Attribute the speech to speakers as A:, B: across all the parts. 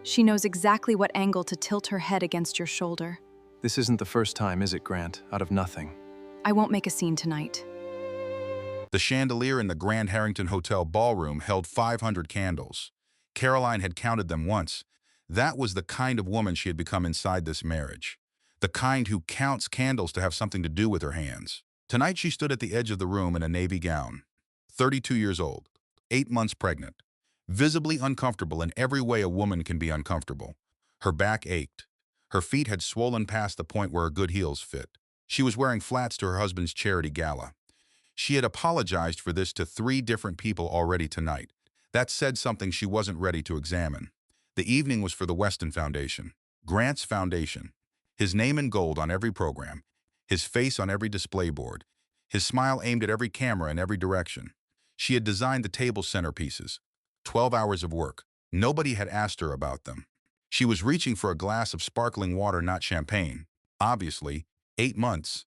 A: She knows exactly what angle to tilt her head against your shoulder.
B: This isn't the first time, is it, Grant? Out of nothing.
A: I won't make a scene tonight.
C: The chandelier in the Grand Harrington Hotel ballroom held 500 candles. Caroline had counted them once. That was the kind of woman she had become inside this marriage. The kind who counts candles to have something to do with her hands. Tonight she stood at the edge of the room in a navy gown. 32 years old, 8 months pregnant. Visibly uncomfortable in every way a woman can be uncomfortable. Her back ached. Her feet had swollen past the point where her good heels fit. She was wearing flats to her husband's charity gala. She had apologized for this to 3 different people already tonight. That said something she wasn't ready to examine. The evening was for the Weston Foundation, Grant's foundation. His name in gold on every program, his face on every display board, his smile aimed at every camera in every direction. She had designed the table centerpieces. 12 hours of work. Nobody had asked her about them. She was reaching for a glass of sparkling water, not champagne. Obviously, 8 months.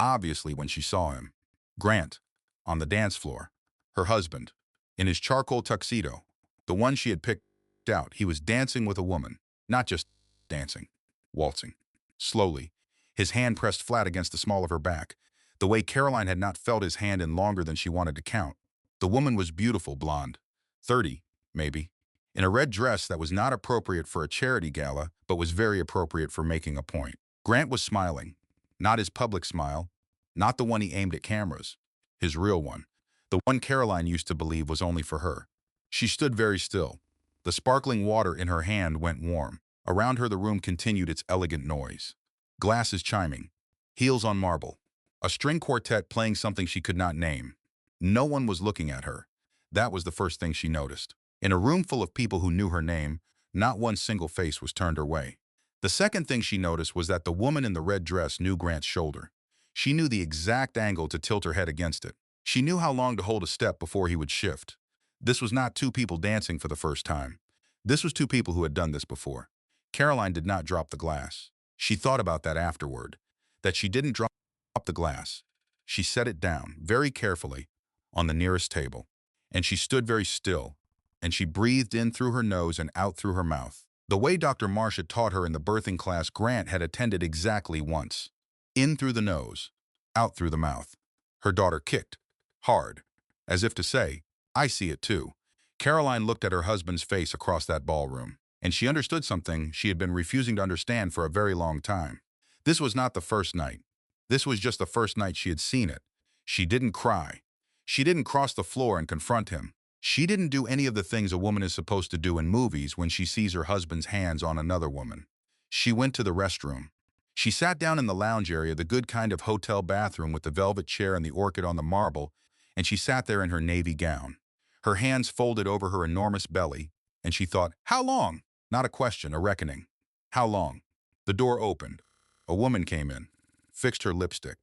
C: Obviously, when she saw him. Grant, on the dance floor. Her husband, in his charcoal tuxedo. The one she had picked out. He was dancing with a woman. Not just dancing. Waltzing. Slowly. His hand pressed flat against the small of her back. The way Caroline had not felt his hand in longer than she wanted to count. The woman was beautiful, blonde. 30, maybe. In a red dress that was not appropriate for a charity gala, but was very appropriate for making a point. Grant was smiling. Not his public smile. Not the one he aimed at cameras. His real one. The one Caroline used to believe was only for her. She stood very still. The sparkling water in her hand went warm. Around her the room continued its elegant noise. Glasses chiming. Heels on marble. A string quartet playing something she could not name. No one was looking at her. That was the first thing she noticed. In a room full of people who knew her name, not one single face was turned her way. The second thing she noticed was that the woman in the red dress knew Grant's shoulder. She knew the exact angle to tilt her head against it. She knew how long to hold a step before he would shift. This was not 2 people dancing for the first time. This was 2 people who had done this before. Caroline did not drop the glass. She thought about that afterward, that she didn't drop the glass. She set it down, very carefully, on the nearest table. And she stood very still, and she breathed in through her nose and out through her mouth. The way Dr. Marsh had taught her in the birthing class Grant had attended exactly once. In through the nose, out through the mouth. Her daughter kicked, hard, as if to say, I see it too. Caroline looked at her husband's face across that ballroom, and she understood something she had been refusing to understand for a very long time. This was not the first night. This was just the first night she had seen it. She didn't cry. She didn't cross the floor and confront him. She didn't do any of the things a woman is supposed to do in movies when she sees her husband's hands on another woman. She went to the restroom. She sat down in the lounge area, the good kind of hotel bathroom with the velvet chair and the orchid on the marble, and she sat there in her navy gown. Her hands folded over her enormous belly, and she thought, how long? Not a question, a reckoning. How long? The door opened. A woman came in, fixed her lipstick,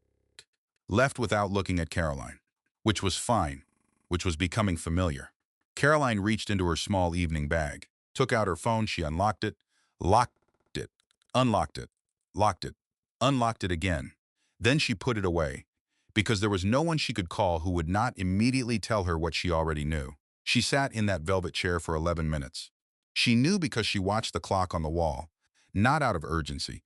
C: left without looking at Caroline, which was fine, which was becoming familiar. Caroline reached into her small evening bag, took out her phone, she unlocked it, locked it, unlocked it, locked it, unlocked it again. Then she put it away, because there was no one she could call who would not immediately tell her what she already knew. She sat in that velvet chair for 11 minutes. She knew because she watched the clock on the wall, not out of urgency,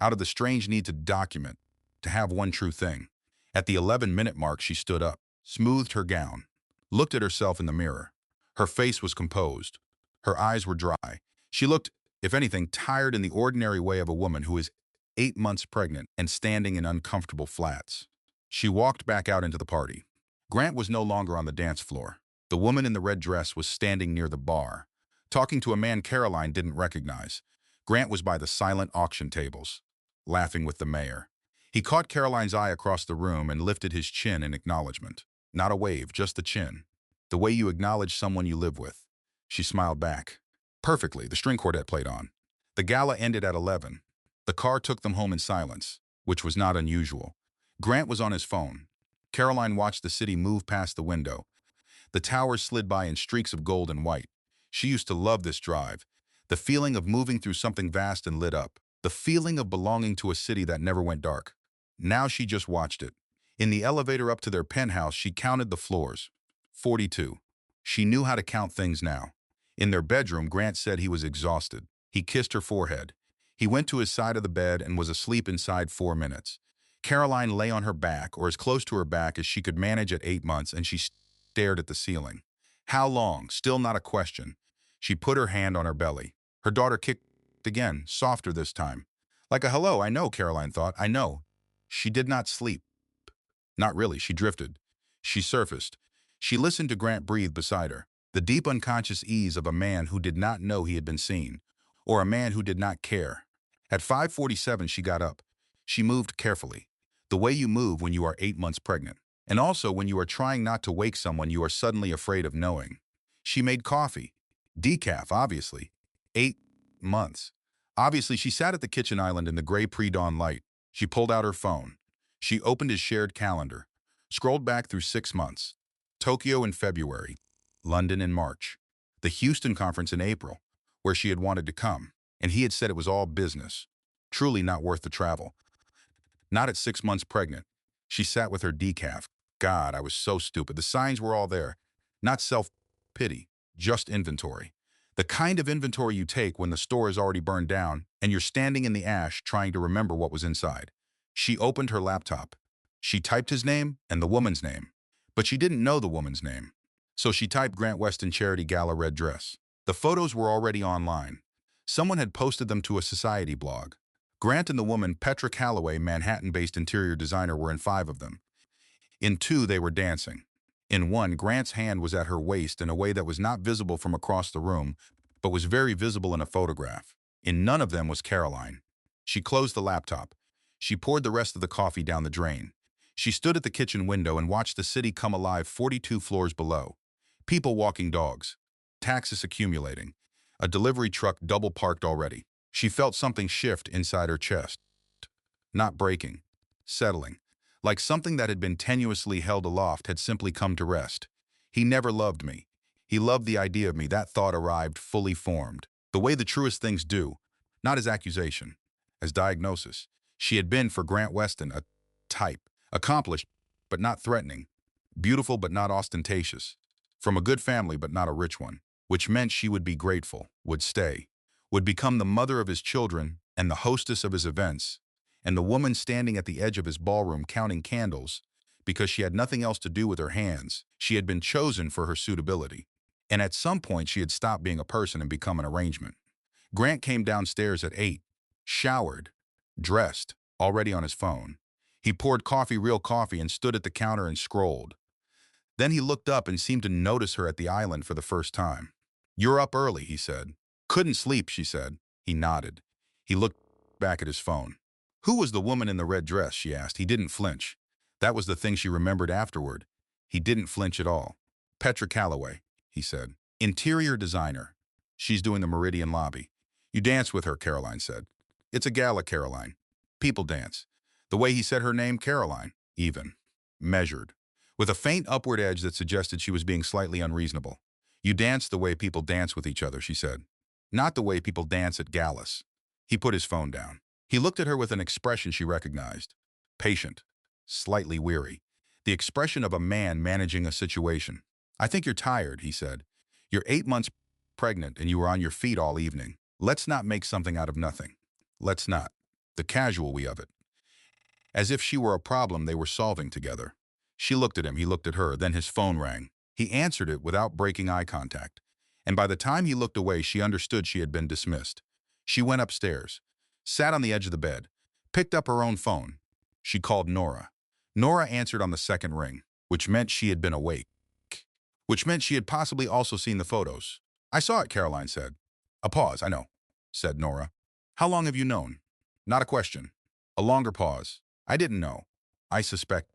C: out of the strange need to document, to have one true thing. At the 11-minute mark, she stood up, smoothed her gown, looked at herself in the mirror. Her face was composed. Her eyes were dry. She looked, if anything, tired in the ordinary way of a woman who is 8 months pregnant and standing in uncomfortable flats. She walked back out into the party. Grant was no longer on the dance floor. The woman in the red dress was standing near the bar, talking to a man Caroline didn't recognize. Grant was by the silent auction tables, laughing with the mayor. He caught Caroline's eye across the room and lifted his chin in acknowledgement. Not a wave, just the chin. The way you acknowledge someone you live with. She smiled back. Perfectly, the string quartet played on. The gala ended at 11. The car took them home in silence, which was not unusual. Grant was on his phone. Caroline watched the city move past the window. The towers slid by in streaks of gold and white. She used to love this drive. The feeling of moving through something vast and lit up. The feeling of belonging to a city that never went dark. Now she just watched it. In the elevator up to their penthouse, she counted the floors. 42. She knew how to count things now. In their bedroom, Grant said he was exhausted. He kissed her forehead. He went to his side of the bed and was asleep inside 4 minutes. Caroline lay on her back, or as close to her back as she could manage at 8 months, and she stared at the ceiling. How long? Still not a question. She put her hand on her belly. Her daughter kicked again, softer this time. Like a hello, I know, Caroline thought, I know. She did not sleep. Not really, she drifted. She surfaced. She listened to Grant breathe beside her, the deep unconscious ease of a man who did not know he had been seen, or a man who did not care. At 5:47, she got up. She moved carefully, the way you move when you are 8 months pregnant, and also when you are trying not to wake someone you are suddenly afraid of knowing. She made coffee. Decaf, obviously. 8 months. Obviously, she sat at the kitchen island in the gray pre-dawn light. She pulled out her phone. She opened his shared calendar, scrolled back through 6 months. Tokyo in February, London in March, the Houston conference in April, where she had wanted to come, and he had said it was all business. Truly not worth the travel. Not at 6 months pregnant. She sat with her decaf. God, I was so stupid. The signs were all there. Not self-pity, just inventory. The kind of inventory you take when the store is already burned down and you're standing in the ash trying to remember what was inside. She opened her laptop. She typed his name and the woman's name, but she didn't know the woman's name. So she typed Grant Weston Charity Gala red dress. The photos were already online. Someone had posted them to a society blog. Grant and the woman, Petra Calloway, Manhattan-based interior designer, were in 5 of them. In 2, they were dancing. In 1, Grant's hand was at her waist in a way that was not visible from across the room, but was very visible in a photograph. In none of them was Caroline. She closed the laptop. She poured the rest of the coffee down the drain. She stood at the kitchen window and watched the city come alive 42 floors below. People walking dogs. Taxes accumulating. A delivery truck double parked already. She felt something shift inside her chest. Not breaking. Settling. Like something that had been tenuously held aloft had simply come to rest. He never loved me. He loved the idea of me. That thought arrived fully formed. The way the truest things do. Not as accusation. As diagnosis. She had been, for Grant Weston, a type. Accomplished, but not threatening. Beautiful, but not ostentatious. From a good family, but not a rich one. Which meant she would be grateful, would stay, would become the mother of his children and the hostess of his events, and the woman standing at the edge of his ballroom counting candles, because she had nothing else to do with her hands. She had been chosen for her suitability. And at some point she had stopped being a person and become an arrangement. Grant came downstairs at 8, showered, dressed, already on his phone. He poured coffee, real coffee, and stood at the counter and scrolled. Then he looked up and seemed to notice her at the island for the first time. "You're up early," he said. "Couldn't sleep," she said. He nodded. He looked back at his phone. "Who was the woman in the red dress?" she asked. He didn't flinch. That was the thing she remembered afterward. He didn't flinch at all. "Petra Calloway," he said. "Interior designer. She's doing the Meridian lobby." "You dance with her," Caroline said. "It's a gala, Caroline. People dance." The way he said her name, Caroline, even. Measured. With a faint upward edge that suggested she was being slightly unreasonable. "You dance the way people dance with each other," she said. "Not the way people dance at galas." He put his phone down. He looked at her with an expression she recognized. Patient. Slightly weary. The expression of a man managing a situation. "I think you're tired," he said. "You're 8 months pregnant and you were on your feet all evening. Let's not make something out of nothing. Let's not." The casual we of it. As if she were a problem they were solving together. She looked at him, he looked at her, then his phone rang. He answered it without breaking eye contact. And by the time he looked away, she understood she had been dismissed. She went upstairs, sat on the edge of the bed, picked up her own phone. She called Nora. Nora answered on the second ring, which meant she had been awake. Which meant she had possibly also seen the photos. "I saw it," Caroline said. A pause. "I know," said Nora. "How long have you known?" Not a question. A longer pause. "I didn't know. I suspected.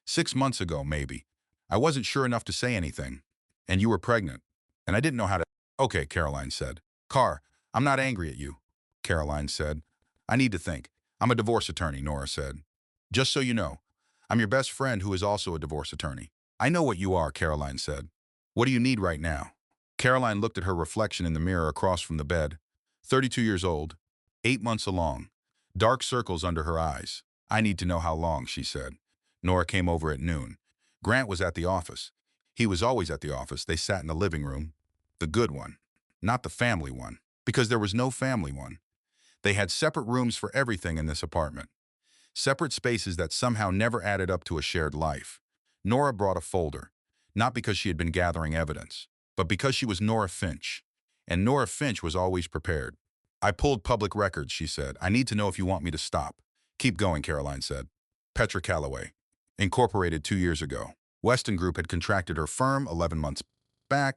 C: 6 months ago, maybe. I wasn't sure enough to say anything. And you were pregnant. And I didn't know how to—" "Okay," Caroline said. "Car, I'm not angry at you," Caroline said. "I need to think. I'm a divorce attorney," Nora said. "Just so you know, I'm your best friend who is also a divorce attorney." "I know what you are," Caroline said. "What do you need right now?" Caroline looked at her reflection in the mirror across from the bed. 32 years old, 8 months along, dark circles under her eyes. "I need to know how long," she said. Nora came over at noon. Grant was at the office. He was always at the office. They sat in the living room. The good one, not the family one. Because there was no family one. They had separate rooms for everything in this apartment. Separate spaces that somehow never added up to a shared life. Nora brought a folder, not because she had been gathering evidence, but because she was Nora Finch. And Nora Finch was always prepared. I pulled public records, she said. I need to know if you want me to stop. Keep going, Caroline said. Petra Calloway, incorporated 2 years ago. Weston Group had contracted her firm 11 months back.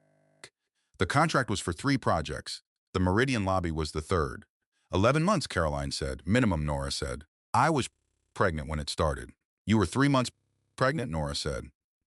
C: The contract was for 3 projects. The Meridian Lobby was the third. 11 months, Caroline said. Minimum, Nora said. I was pregnant when it started. You were 3 months pregnant, Nora said.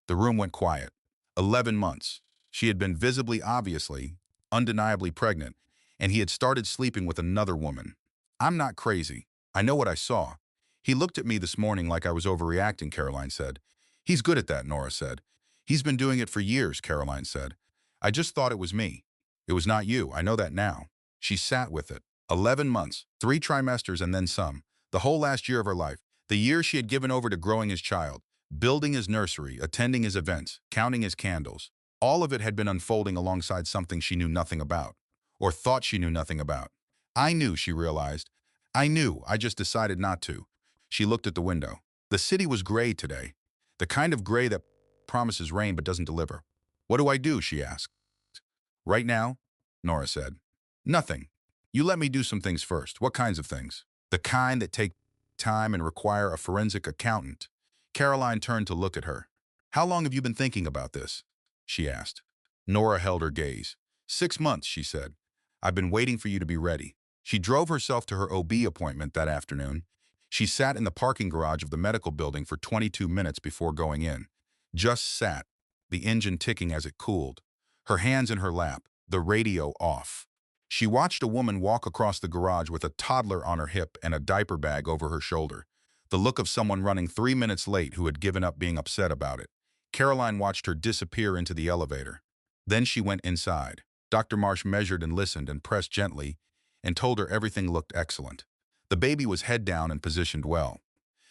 C: The room went quiet. 11 months. She had been visibly, obviously, undeniably pregnant, and he had started sleeping with another woman. I'm not crazy. I know what I saw. He looked at me this morning like I was overreacting, Caroline said. He's good at that, Nora said. He's been doing it for years, Caroline said. I just thought it was me. It was not you. I know that now. She sat with it. 11 months, 3 trimesters and then some. The whole last year of her life. The year she had given over to growing his child, building his nursery, attending his events, counting his candles. All of it had been unfolding alongside something she knew nothing about, or thought she knew nothing about. I knew, she realized. I knew, I just decided not to. She looked at the window. The city was gray today. The kind of gray that promises rain but doesn't deliver. What do I do, she asked. Right now, Nora said. Nothing. You let me do some things first. What kinds of things? The kind that take time and require a forensic accountant. Caroline turned to look at her. How long have you been thinking about this? She asked. Nora held her gaze. 6 months, she said. I've been waiting for you to be ready. She drove herself to her OB appointment that afternoon. She sat in the parking garage of the medical building for 22 minutes before going in. Just sat, the engine ticking as it cooled. Her hands in her lap, the radio off. She watched a woman walk across the garage with a toddler on her hip and a diaper bag over her shoulder. The look of someone running 3 minutes late who had given up being upset about it. Caroline watched her disappear into the elevator. Then she went inside. Dr. Marsh measured and listened and pressed gently and told her everything looked excellent. The baby was head down and positioned well.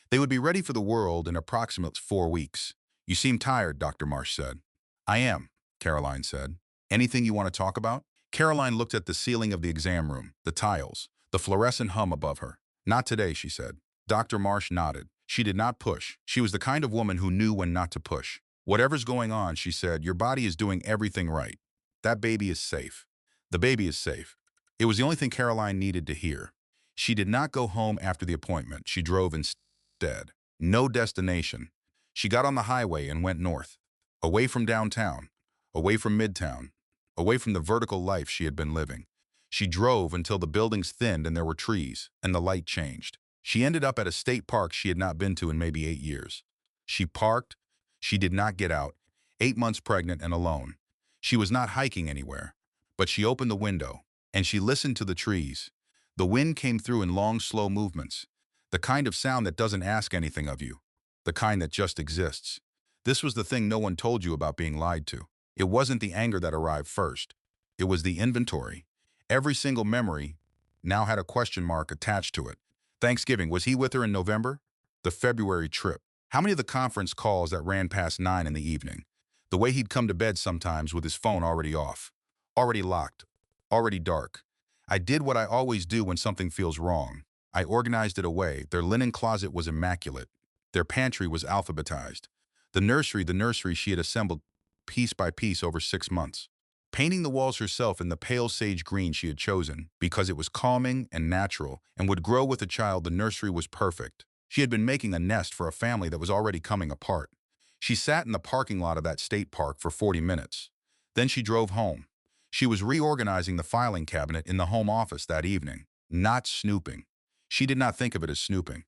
C: They would be ready for the world in approximately 4 weeks. You seem tired, Dr. Marsh said. I am, Caroline said. Anything you want to talk about? Caroline looked at the ceiling of the exam room, the tiles, the fluorescent hum above her. Not today, she said. Dr. Marsh nodded. She did not push. She was the kind of woman who knew when not to push. Whatever's going on, she said, your body is doing everything right. That baby is safe. The baby is safe. It was the only thing Caroline needed to hear. She did not go home after the appointment. She drove instead. No destination. She got on the highway and went north. Away from downtown. Away from midtown. Away from the vertical life she had been living. She drove until the buildings thinned and there were trees, and the light changed. She ended up at a state park she had not been to in maybe 8 years. She parked. She did not get out. 8 months pregnant and alone. She was not hiking anywhere. But she opened the window, and she listened to the trees. The wind came through in long, slow movements. The kind of sound that doesn't ask anything of you. The kind that just exists. This was the thing no one told you about being lied to. It wasn't the anger that arrived first. It was the inventory. Every single memory now had a question mark attached to it. Thanksgiving, was he with her in November? The February trip. How many of the conference calls that ran past 9 in the evening? The way he'd come to bed sometimes with his phone already off. Already locked. Already dark. I did what I always do when something feels wrong. I organized it away. Their linen closet was immaculate. Their pantry was alphabetized. The nursery she had assembled piece by piece over 6 months. Painting the walls herself in the pale sage green she had chosen because it was calming and natural and would grow with a child. The nursery was perfect. She had been making a nest for a family that was already coming apart. She sat in the parking lot of that state park for 40 minutes. Then she drove home. She was reorganizing the filing cabinet in the home office that evening, not snooping. She did not think of it as snooping.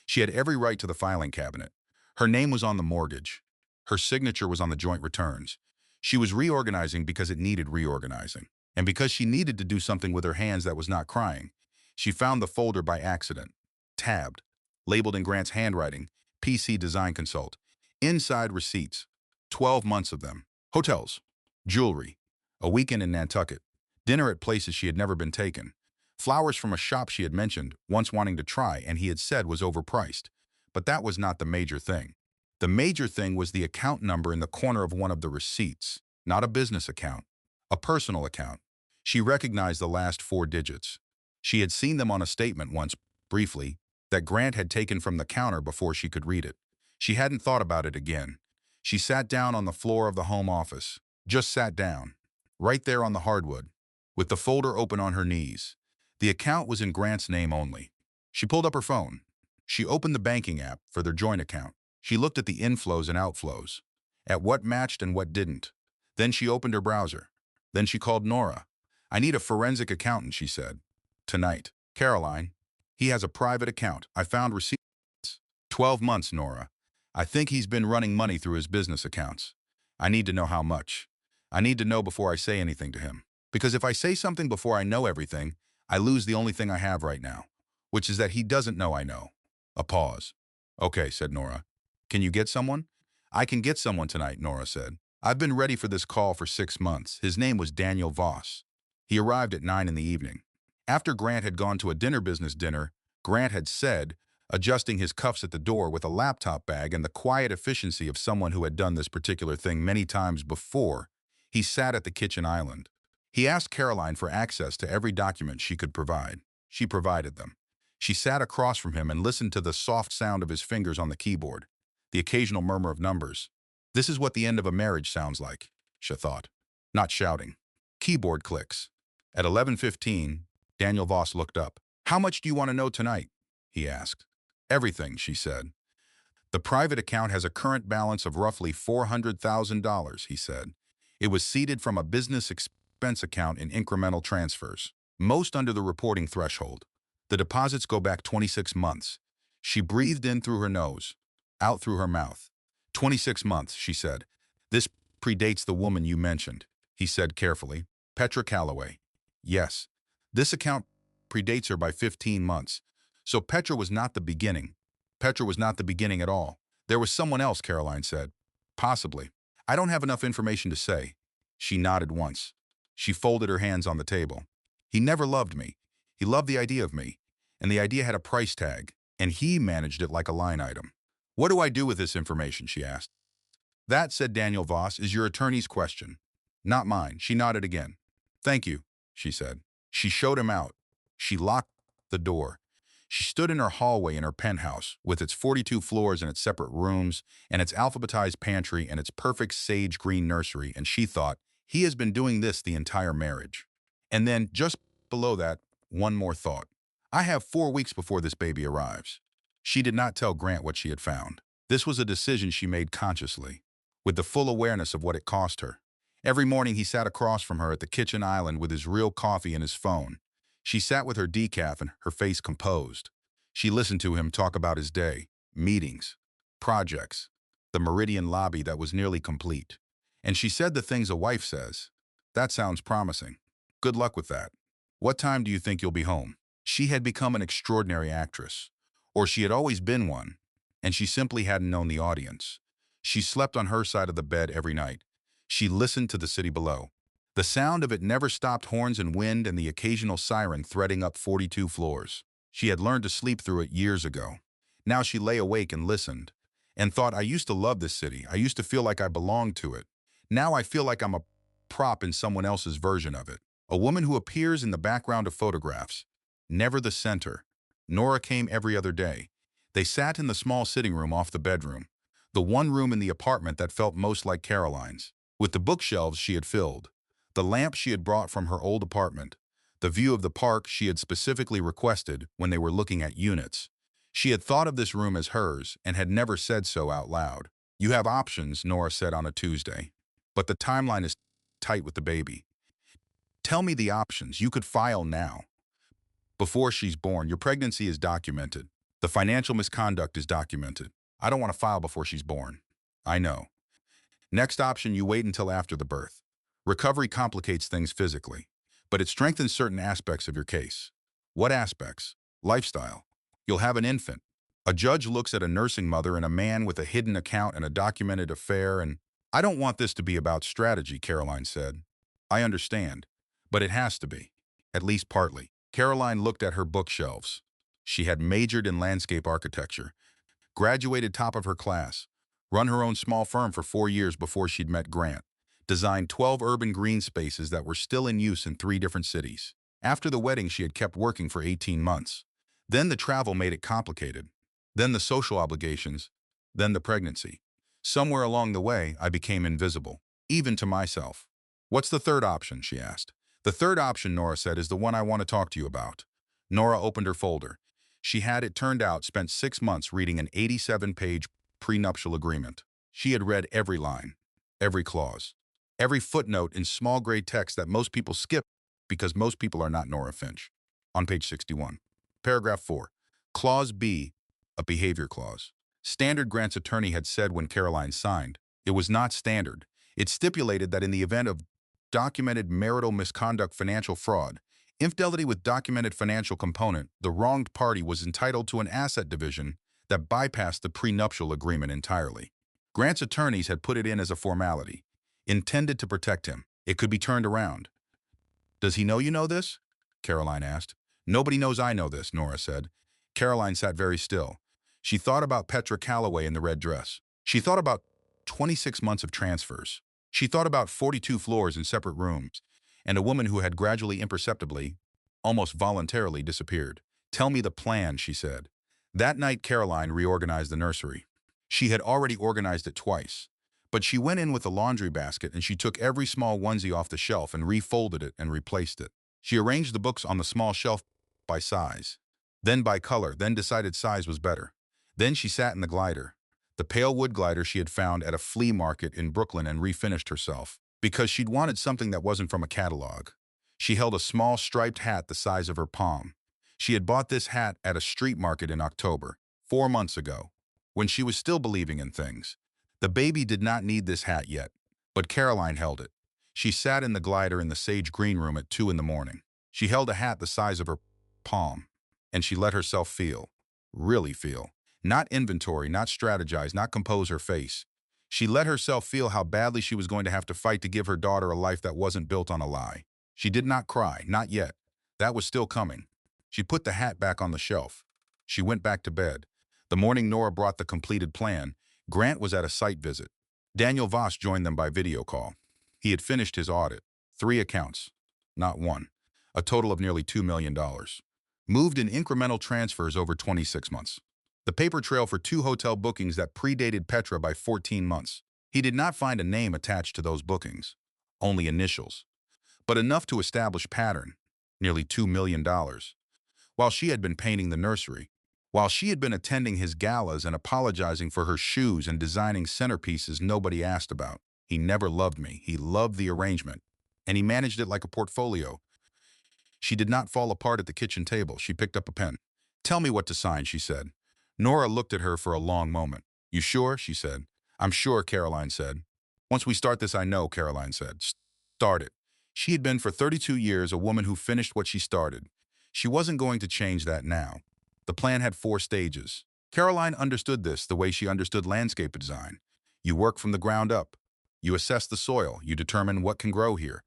C: She had every right to the filing cabinet. Her name was on the mortgage. Her signature was on the joint returns. She was reorganizing because it needed reorganizing, and because she needed to do something with her hands that was not crying. She found the folder by accident, tabbed, labeled in Grant's handwriting, PC Design Consult. Inside receipts, 12 months of them. Hotels, jewelry, a weekend in Nantucket, dinner at places she had never been taken, flowers from a shop she had mentioned, once wanting to try and he had said was overpriced. But that was not the major thing. The major thing was the account number in the corner of one of the receipts, not a business account, a personal account. She recognized the last 4 digits. She had seen them on a statement once, briefly, that Grant had taken from the counter before she could read it. She hadn't thought about it again. She sat down on the floor of the home office. Just sat down. Right there on the hardwood, with the folder open on her knees. The account was in Grant's name only. She pulled up her phone. She opened the banking app for their joint account. She looked at the inflows and outflows, at what matched and what didn't. Then she opened her browser. Then she called Nora. "I need a forensic accountant," she said. "Tonight." "Caroline, he has a private account. I found receipts." 12 months, Nora. "I think he's been running money through his business accounts. I need to know how much. I need to know before I say anything to him. Because if I say something before I know everything, I lose the only thing I have right now, which is that he doesn't know I know." A pause. "Okay," said Nora. "Can you get someone?" "I can get someone tonight," Nora said. "I've been ready for this call for 6 months. His name was Daniel Voss. He arrived at 9 in the evening. After Grant had gone to a business dinner, Grant had said, adjusting his cuffs at the door with a laptop bag and the quiet efficiency of someone who had done this particular thing many times before, he sat at the kitchen island. He asked Caroline for access to every document she could provide. She provided them. She sat across from him and listened to the soft sound of his fingers on the keyboard, the occasional murmur of numbers. This is what the end of a marriage sounds like, she thought. Not shouting. Keyboard clicks. At 11:15, Daniel Voss looked up. "How much do you want to know tonight?" he asked. "Everything," she said. "The private account has a current balance of roughly $400,000, he said. "It was seeded from a business expense account in incremental transfers, most under the reporting threshold. The deposits go back 26 months. She breathed in through her nose, out through her mouth. 26 months, she said. "This predates the woman you mentioned," he said carefully. "Petra Calloway." "Yes. This account predates her by 15 months. So Petra was not the beginning. Petra was not the beginning at all. There was someone else," Caroline said. "Possibly. I don't have enough information to say." She nodded once. She folded her hands on the table. "He never loved me. He loved the idea of me. And the idea had a price tag, and he managed it like a line item." "What do I do with this information?" she asked. "That," said Daniel Voss, "is your attorney's question. Not mine." She nodded again. "Thank you," she said. She showed him out. She locked the door. She stood in her hallway in her penthouse, with its 42 floors and its separate rooms, and its alphabetized pantry and its perfect sage green nursery, and she thought, he has been doing this the entire marriage. And then, just below that, one more thought. I have 4 weeks before this baby arrives. She did not tell Grant what she had found. This was a decision she made consciously, with the full awareness of what it cost her. Every morning he sat across from her at the kitchen island with his real coffee and his phone. She sat with her decaf and her face composed. She listened to him talk about his day, meetings, projects, the Meridian lobby that was nearly complete. And she said the things a wife says. "That sounds promising. Good luck with that. What time do you think you'll be home?" She had become an extraordinary actress, or she had always been one, and she simply hadn't known the audience. She slept on her side of the bed every night. She listened to the city below. The sound of it never stopped, horns and wind and the occasional siren threading up 42 floors. She had learned to sleep through it years ago. Now she lay awake and listened, and thought, I used to love this city. I used to feel like I belonged to it. Now I feel like I'm a prop in someone else's version of it. A woman who appears in the background of photographs, never the center. Nora came every other day. They sat in the small sitting room off the bedroom, the one room in the apartment that felt most like Caroline's, with the bookshelves she had filled, the lamp she had brought from her old apartment, the view of the park she had specifically requested when they were looking at units. She had thought of this room as hers and had never said so out loud. "You have options," Nora said on a Tuesday, "but the timeline is tight with the baby. Tell me the options. You could file now. Before she's born, your pregnancy is documented. The financial misconduct is documented. I don't want to file before she's born." "I know." "Next option, you wait until after the birth. Recovery complicates things physically, but it strengthens certain aspects of your case." "What aspects?" "Lifestyle. You'll have an infant. A judge looks at a nursing mother and a man with a hidden account and a documented affair, and I don't want this to be about strategy," Caroline said. "I understand, but it has to be, at least partly." Caroline looked at her bookshelves. She had majored in landscape architecture, graduated top of her class, run her own small firm for 4 years before she'd met Grant, designed 12 urban green spaces that were still in use in 3 different cities. After the wedding, she had kept working for 18 months. Then the travel made it complicated. Then the social obligations. Then the pregnancy. Somewhere along the way, I became invisible, even to myself. "What's the third option?" she asked. "The third option," Nora said, "is the one I want to talk to you about." Nora opened her folder. She had, it turned out, spent 6 months reading an 87-page prenuptial agreement. She had read every line, every clause, every footnote in small gray text that most people skip because most people are not Nora Finch. On page 61. Paragraph 4. Clause B, a behavior clause. Standard, Grant's attorney had said when Caroline signed. It was not standard. It stipulated that in the event of documented marital misconduct, financial fraud, infidelity with documented financial component, the wronged party was entitled to an asset division that bypassed the prenuptial agreement entirely. Grant's attorneys had put it in as a formality, intended to protect him. It could be turned around. "Does he know you know this?" Caroline asked. "Nobody knows I know this," Nora said. Caroline sat very still. She thought about Petra Calloway in the red dress. She thought about 26 months of transfers. She thought about 42 floors in separate rooms, and a woman who had gradually, imperceptibly, almost voluntarily disappeared. "Tell me the plan," she said. That night, Caroline reorganized the nursery. She had already organized it twice, but she went in with a laundry basket and she took every small onesie off the shelf and refolded it and replaced it. She arranged the books on the small shelf by size, then by color, then decided size was better. Then she sat in the glider, the pale wood glider she had found at a flea market in Brooklyn, and refinished herself, because she'd wanted something that wasn't from a catalog. She held a small striped hat the size of her palm. She had bought this hat at a street market in October, 4 months ago, when she was still believing in things. The baby did not need this hat yet, but Caroline held it. She sat in the glider in the sage green room at 2 in the morning. She held a hat the size of her palm, and she let herself feel, really feel. Not inventory, not strategize, not compose her face. She let herself feel how badly she was going to have to fight to give her daughter a life that wasn't built on a lie. She did not cry, not yet. That was still coming. She put the hat back on the shelf. She went back to bed. The morning Nora brought the completed plan, Grant was at a site visit. Daniel Voss joined them by video call. He had finished his audit. 3 accounts, not one. A total of nearly $2 million. Moved in incremental transfers over 26 months. The paper trail for 2 hotel bookings that predated Petra by 14 months. He did not find a name attached to those bookings, only initials, but enough to establish pattern, nearly $2 million. While she had been painting the nursery, while she had been attending his galas and apologizing for her shoes and designing centerpieces nobody asked about. He never loved me. He loved the arrangement, and he managed it like a portfolio. She did not fall apart at the kitchen table. She picked up a pen. "Tell me what to sign," she said. Nora looked at her for a long moment. "You sure?" she said. "I'm sure," Caroline said. "Once we start this, I know," Caroline said. "Start it." She had been for 32 years a woman who finished what she started. She wasn't going to change that now. The plan had 4 stages. Caroline understood this the way she understood landscape design. You work from the ground up. You assess the soil. You determine what can grow here.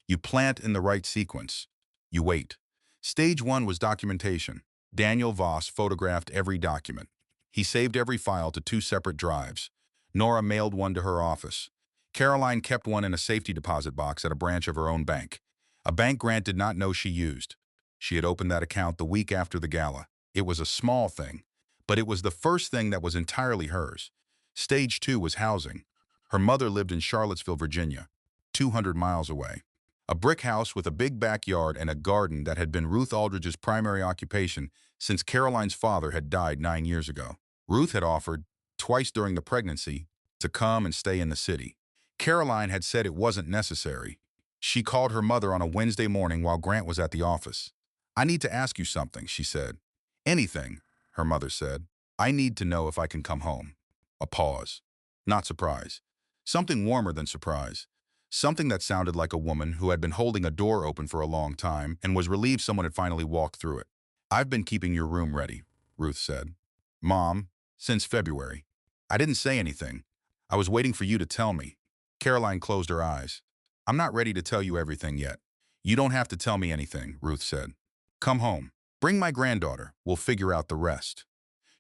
C: You plant in the right sequence. You wait. Stage 1 was documentation. Daniel Voss photographed every document. He saved every file to 2 separate drives. Nora mailed one to her office. Caroline kept one in a safety deposit box at a branch of her own bank. A bank Grant did not know she used. She had opened that account the week after the gala. It was a small thing, but it was the first thing that was entirely hers. Stage 2 was housing. Her mother lived in Charlottesville, Virginia, 200 miles away. A brick house with a big backyard and a garden that had been Ruth Aldridge's primary occupation since Caroline's father had died 9 years ago. Ruth had offered, twice during the pregnancy, to come and stay in the city. Caroline had said it wasn't necessary. She called her mother on a Wednesday morning while Grant was at the office. "I need to ask you something," she said. "Anything," her mother said. "I need to know if I can come home." A pause. Not surprise. Something warmer than surprise. Something that sounded like a woman who had been holding a door open for a long time and was relieved someone had finally walked through it. "I've been keeping your room ready," Ruth said. "Mom, since February. I didn't say anything. I was waiting for you to tell me." Caroline closed her eyes. "I'm not ready to tell you everything yet." "You don't have to tell me anything," Ruth said. "Come home. Bring my granddaughter. We'll figure out the rest."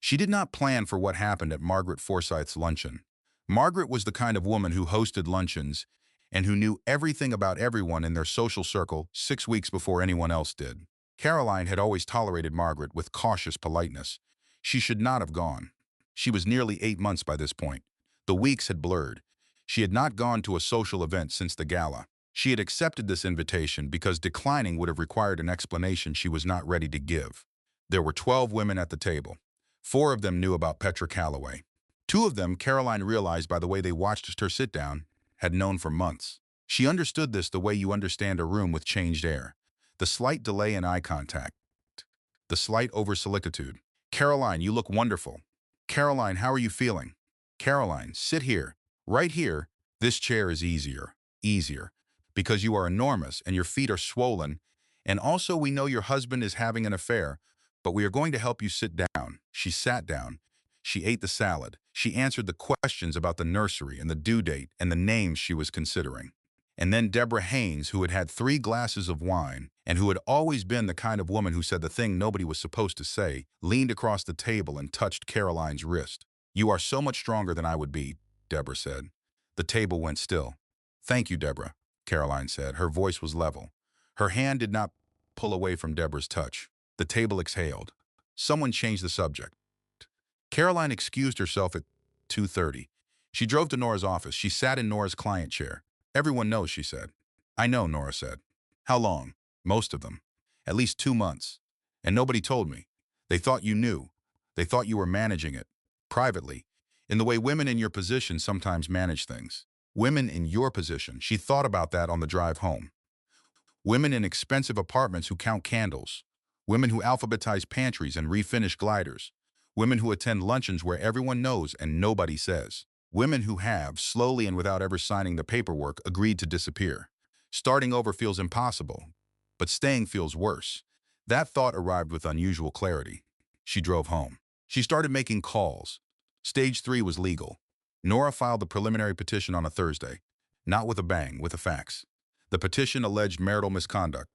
C: She did not plan for what happened at Margaret Forsyth's luncheon. Margaret was the kind of woman who hosted luncheons and who knew everything about everyone in their social circle 6 weeks before anyone else did. Caroline had always tolerated Margaret with cautious politeness. She should not have gone. She was nearly 8 months by this point. The weeks had blurred. She had not gone to a social event since the gala. She had accepted this invitation because declining would have required an explanation she was not ready to give. There were 12 women at the table. 4 of them knew about Petra Calloway. 2 of them, Caroline realized by the way they watched her sit down, had known for months. She understood this the way you understand a room with changed air. The slight delay in eye contact. The slight over-solicitude. Caroline, you look wonderful. Caroline, how are you feeling? Caroline, sit here. Right here. This chair is easier. Easier. Because you are enormous and your feet are swollen. And also we know your husband is having an affair, but we are going to help you sit down. She sat down. She ate the salad. She answered the questions about the nursery and the due date and the names she was considering. And then Deborah Haynes, who had had 3 glasses of wine and who had always been the kind of woman who said the thing nobody was supposed to say, leaned across the table and touched Caroline's wrist. You are so much stronger than I would be, Deborah said. The table went still. Thank you, Deborah, Caroline said. Her voice was level. Her hand did not pull away from Deborah's touch. The table exhaled. Someone changed the subject. Caroline excused herself at 2:30. She drove to Nora's office. She sat in Nora's client chair. Everyone knows, she said. I know, Nora said. How long? Most of them. At least 2 months. And nobody told me. They thought you knew. They thought you were managing it. Privately. In the way women in your position sometimes manage things. Women in your position. She thought about that on the drive home. Women in expensive apartments who count candles. Women who alphabetize pantries and refinish gliders. Women who attend luncheons where everyone knows and nobody says. Women who have, slowly and without ever signing the paperwork, agreed to disappear. Starting over feels impossible, but staying feels worse. That thought arrived with unusual clarity. She drove home. She started making calls. Stage 3 was legal. Nora filed the preliminary petition on a Thursday. Not with a bang, with a fax. The petition alleged marital misconduct,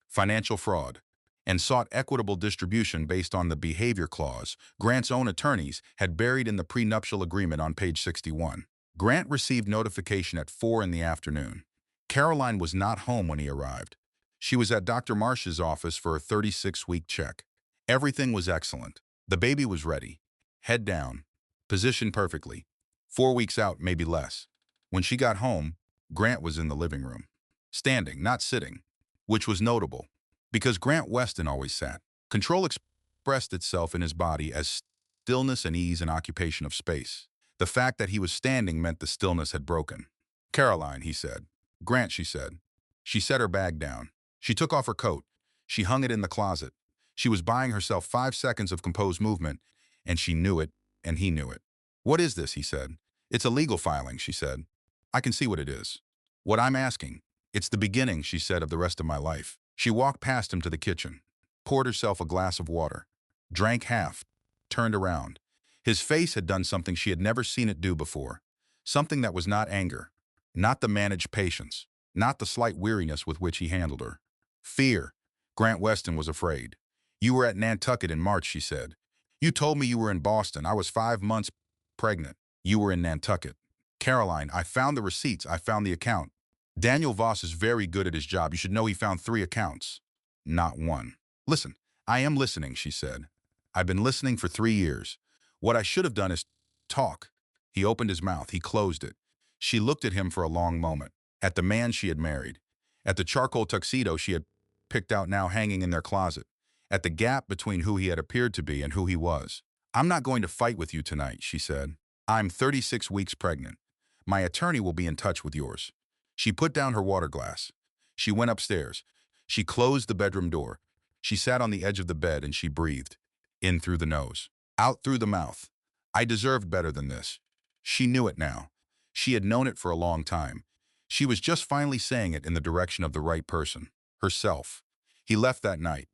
C: financial fraud, and sought equitable distribution based on the behavior clause Grant's own attorneys had buried in the prenuptial agreement on page 61. Grant received notification at 4 in the afternoon. Caroline was not home when he arrived. She was at Dr. Marsh's office for a 36-week check. Everything was excellent. The baby was ready. Head down. Positioned perfectly. 4 weeks out, maybe less. When she got home, Grant was in the living room. Standing, not sitting, which was notable. Because Grant Weston always sat. Control expressed itself in his body as stillness and ease and occupation of space. The fact that he was standing meant the stillness had broken. Caroline, he said. Grant, she said. She set her bag down. She took off her coat. She hung it in the closet. She was buying herself 5 seconds of composed movement, and she knew it, and he knew it. What is this, he said. It's a legal filing, she said. I can see what it is. What I'm asking, it's the beginning, she said, of the rest of my life. She walked past him to the kitchen, poured herself a glass of water, drank half, turned around. His face had done something she had never seen it do before. Something that was not anger, not the managed patience, not the slight weariness with which he handled her. Fear. Grant Weston was afraid. You were at Nantucket in March, she said. You told me you were in Boston. I was 5 months pregnant. You were in Nantucket. Caroline, I found the receipts. I found the account. Daniel Voss is very good at his job. You should know he found 3 accounts. Not 1. Listen, I am listening, she said. I've been listening for 3 years. What I should have done is talk. He opened his mouth. He closed it. She looked at him for a long moment. At the man she had married. At the charcoal tuxedo she had picked out now hanging in their closet. At the gap between who he had appeared to be and who he was. I'm not going to fight with you tonight, she said. I'm 36 weeks pregnant. My attorney will be in touch with yours. She put down her water glass. She went upstairs. She closed the bedroom door. She sat on the edge of the bed and she breathed. In through the nose. Out through the mouth. I deserved better than this. She knew it now. She had known it for a long time. She was just finally saying it in the direction of the right person. Herself. He left that night.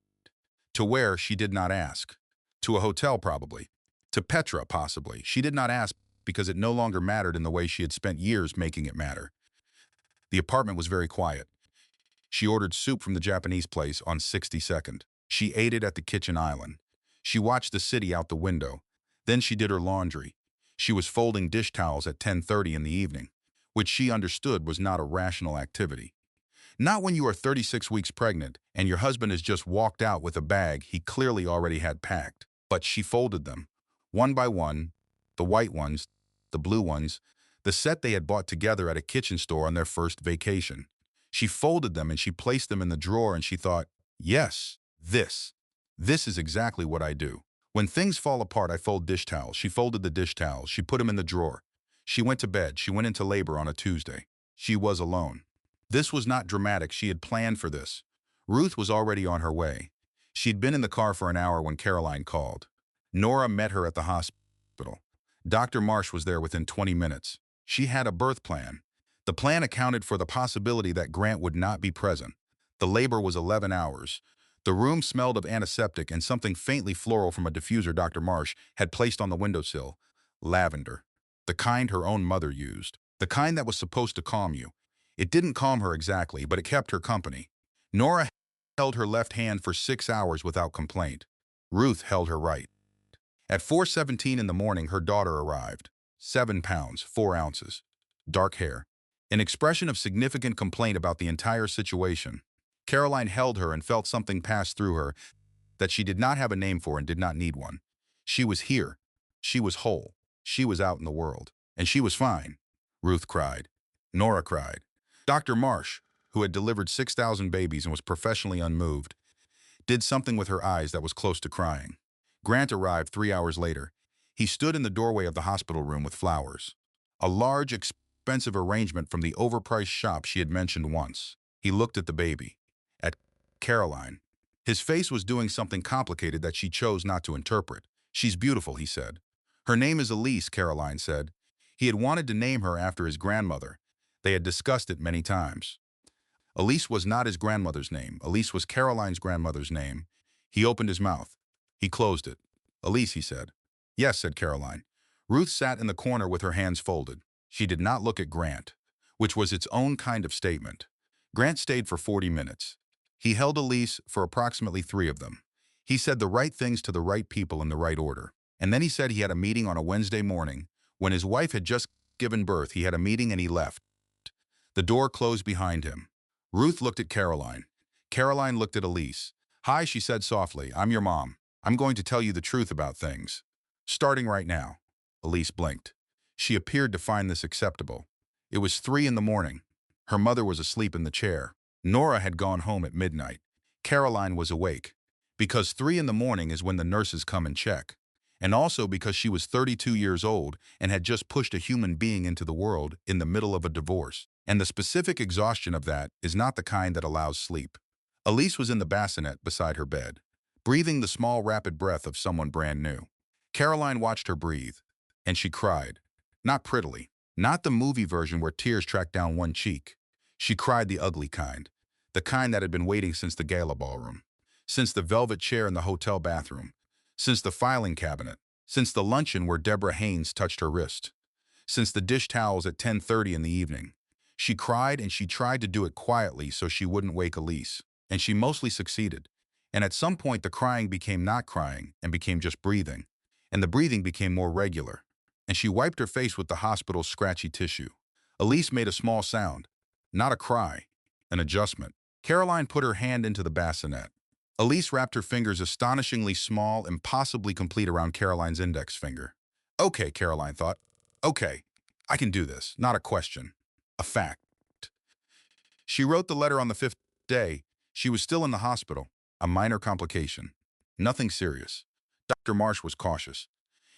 C: To where, she did not ask. To a hotel, probably. To Petra, possibly. She did not ask because it no longer mattered in the way she had spent years making it matter. The apartment was very quiet. She ordered soup from the Japanese place on 62nd. She ate it at the kitchen island. She watched the city out the window. Then she did her laundry. She was folding dish towels at 10:30 in the evening. which she understood was not a rational activity. Not when you are 36 weeks pregnant and your husband has just walked out with a bag he clearly already had packed. But she folded them, one by one, the white ones, the blue ones, the set they had bought together at a kitchen store on their first vacation. She folded them and she placed them in the drawer and she thought, yes, this is exactly what I do. When things fall apart, I fold dish towels. She folded the dish towels. She put them in the drawer. She went to bed. She went into labor on a Tuesday. She was alone. This was not dramatic. She had planned for this. Ruth was already on her way. She'd been in the car for an hour when Caroline called. Nora met her at the hospital. Dr. Marsh was there within 20 minutes. She had a birth plan. The plan accounted for the possibility that Grant would not be present. The labor was 11 hours. The room smelled of antiseptic and something faintly floral from a diffuser Dr. Marsh had placed on the windowsill. Lavender. The kind her own mother used. The kind that was supposed to calm you. It didn't calm her exactly, but it kept her company. Nora held her left hand for 6 hours without complaint. Ruth held her right. At 4:17 in the morning, her daughter arrived. 7 pounds, 4 ounces. Dark hair. An expression of significant complaint about the entire situation. Caroline held her and felt something pass through her that she did not have a name for and did not need one. She was here. She was whole. She was out in the world. And she was fine. Ruth cried. Nora cried. Dr. Marsh, who had delivered 6,000 babies and was professionally unmoved, did something with her eyes that was close to crying. Grant arrived 3 hours later. He stood in the doorway of the hospital room with flowers. A large, expensive arrangement from the overpriced shop she had mentioned once. He looked at the baby. At Caroline. His face was doing something complicated that she chose not to interpret. She's beautiful, he said. Her name is Elise, Caroline said. He had wanted to name her after his grandmother. They had discussed it many times. Elise was not his grandmother's name. Elise was Caroline's grandmother's name. He opened his mouth. He closed it. Elise, he said. Yes, said Caroline. Ruth sat in the corner with her hands folded. She did not look at Grant, which was its own kind of statement. Grant stayed for 40 minutes. He held Elise for approximately 3 of them. He said the right things to the right people in the right order. And then he said he had a meeting on a Wednesday morning. When his wife had just given birth, he had a meeting and he left. The door closed behind him. Ruth looked at Caroline. Caroline looked at Elise. Hi, she said softly. I'm your mom. I'm going to tell you the truth about things. Starting right now. Elise blinked. She appeared to find this acceptable. It was 3 in the morning. Her mother was asleep in the chair. Nora had gone home at midnight. Caroline was awake. Because 3 in the morning is when the nurses come and check. And also because she was 32 years old and had just pushed a human being into the world in the middle of a divorce. And the specific exhaustion of that is not the kind that allows sleep. Elise was in the bassinet beside her bed, breathing the small, rapid breath of someone brand new. Caroline watched her breathe, and she cried. Not prettily, not the movie version where tears tracked down one cheek. She cried the ugly kind, the kind that had been waiting since the gala ballroom, since the velvet chair in the hotel bathroom, since the filing cabinet, since the luncheon where Deborah Haynes touched her wrist, since the dish towels at 10:30 in the evening. She cried and she tried to do it quietly so she wouldn't wake Elise, and she mostly succeeded. And at some point the crying became not crying and became just breathing, and the breathing became more regular, and she wiped her face with the hospital's scratchy tissue. Elise made a small sound, not a cry, an adjustment. Caroline put her hand into the bassinet. Elise wrapped her fingers astonishingly small, impossibly complete around Caroline's index finger. Okay, Caroline thought. Okay, I can do this, not a question. A fact. She wrote the letter on the 5th day. She was still in the hospital. A minor complication. Nothing serious. Dr. Marsh was cautious.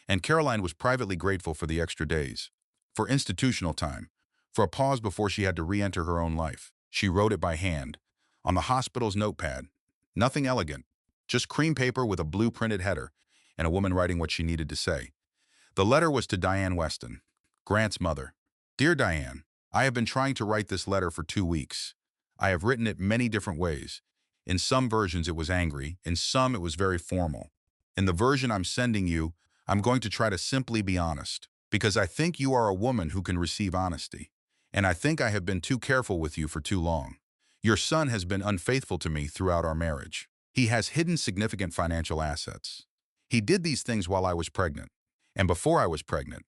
C: And Caroline was privately grateful for the extra days. For institutional time. For a pause before she had to re-enter her own life. She wrote it by hand. On the hospital's notepad. Nothing elegant. Just cream paper with a blue printed header. And a woman writing what she needed to say. The letter was to Diane Weston, Grant's mother. Dear Diane, I have been trying to write this letter for 2 weeks. I have written it many different ways. In some versions it was angry, in some it was very formal. In the version I'm sending you, I'm going to try to simply be honest, because I think you are a woman who can receive honesty. And I think I have been too careful with you for too long. Your son has been unfaithful to me throughout our marriage. He has hidden significant financial assets. He did these things while I was pregnant, and before I was pregnant,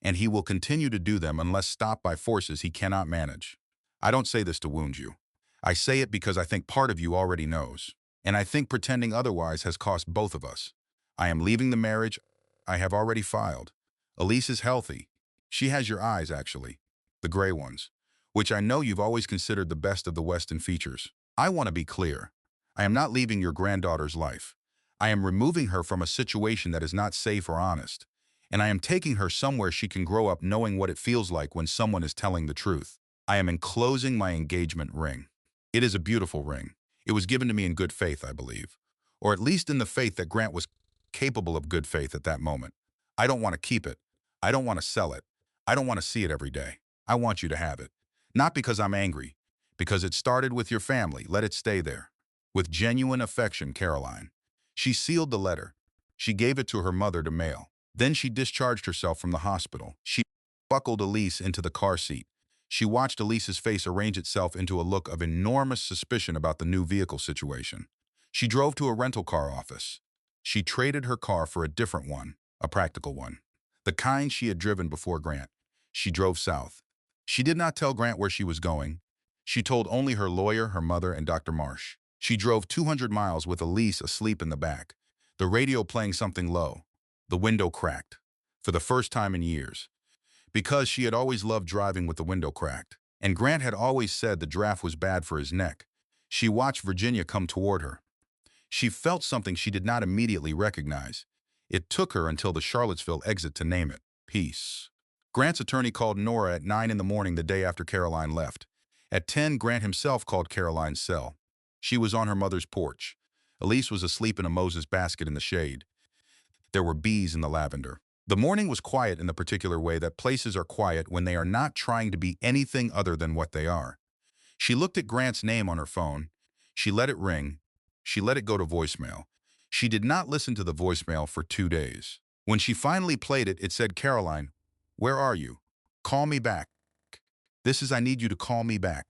C: and he will continue to do them unless stopped by forces he cannot manage. I don't say this to wound you. I say it because I think part of you already knows, and I think pretending otherwise has cost both of us. I am leaving the marriage I have already filed. Elise is healthy. She has your eyes, actually, the gray ones, which I know you've always considered the best of the Weston features. I want to be clear. I am not leaving your granddaughter's life. I am removing her from a situation that is not safe or honest, and I am taking her somewhere she can grow up knowing what it feels like when someone is telling the truth. I am enclosing my engagement ring. It is a beautiful ring. It was given to me in good faith, I believe, or at least in the faith that Grant was capable of good faith at that moment. I don't want to keep it. I don't want to sell it. I don't want to see it every day. I want you to have it. Not because I'm angry, because it started with your family. Let it stay there. With genuine affection, Caroline. She sealed the letter. She gave it to her mother to mail. Then she discharged herself from the hospital. She buckled Elise into the car seat. She watched Elise's face arrange itself into a look of enormous suspicion about the new vehicle situation. She drove to a rental car office. She traded her car for a different one, a practical one, the kind she had driven before Grant. She drove south. She did not tell Grant where she was going. She told only her lawyer, her mother, and Dr. Marsh. She drove 200 miles with Elise asleep in the back, the radio playing something low. The window cracked, for the first time in years, because she had always loved driving with the window cracked, and Grant had always said the draft was bad for his neck. She watched Virginia come toward her. She felt something she did not immediately recognize. It took her until the Charlottesville exit to name it, peace. Grant's attorney called Nora at 9 in the morning the day after Caroline left. At 10, Grant himself called Caroline's cell. She was on her mother's porch. Elise was asleep in a Moses basket in the shade. There were bees in the lavender. The morning was quiet in the particular way that places are quiet when they are not trying to be anything other than what they are. She looked at Grant's name on her phone. She let it ring. She let it go to voicemail. She did not listen to the voicemail for 2 days. When she finally played it, it said, "Caroline, where are you? Call me back. This is I need you to call me back."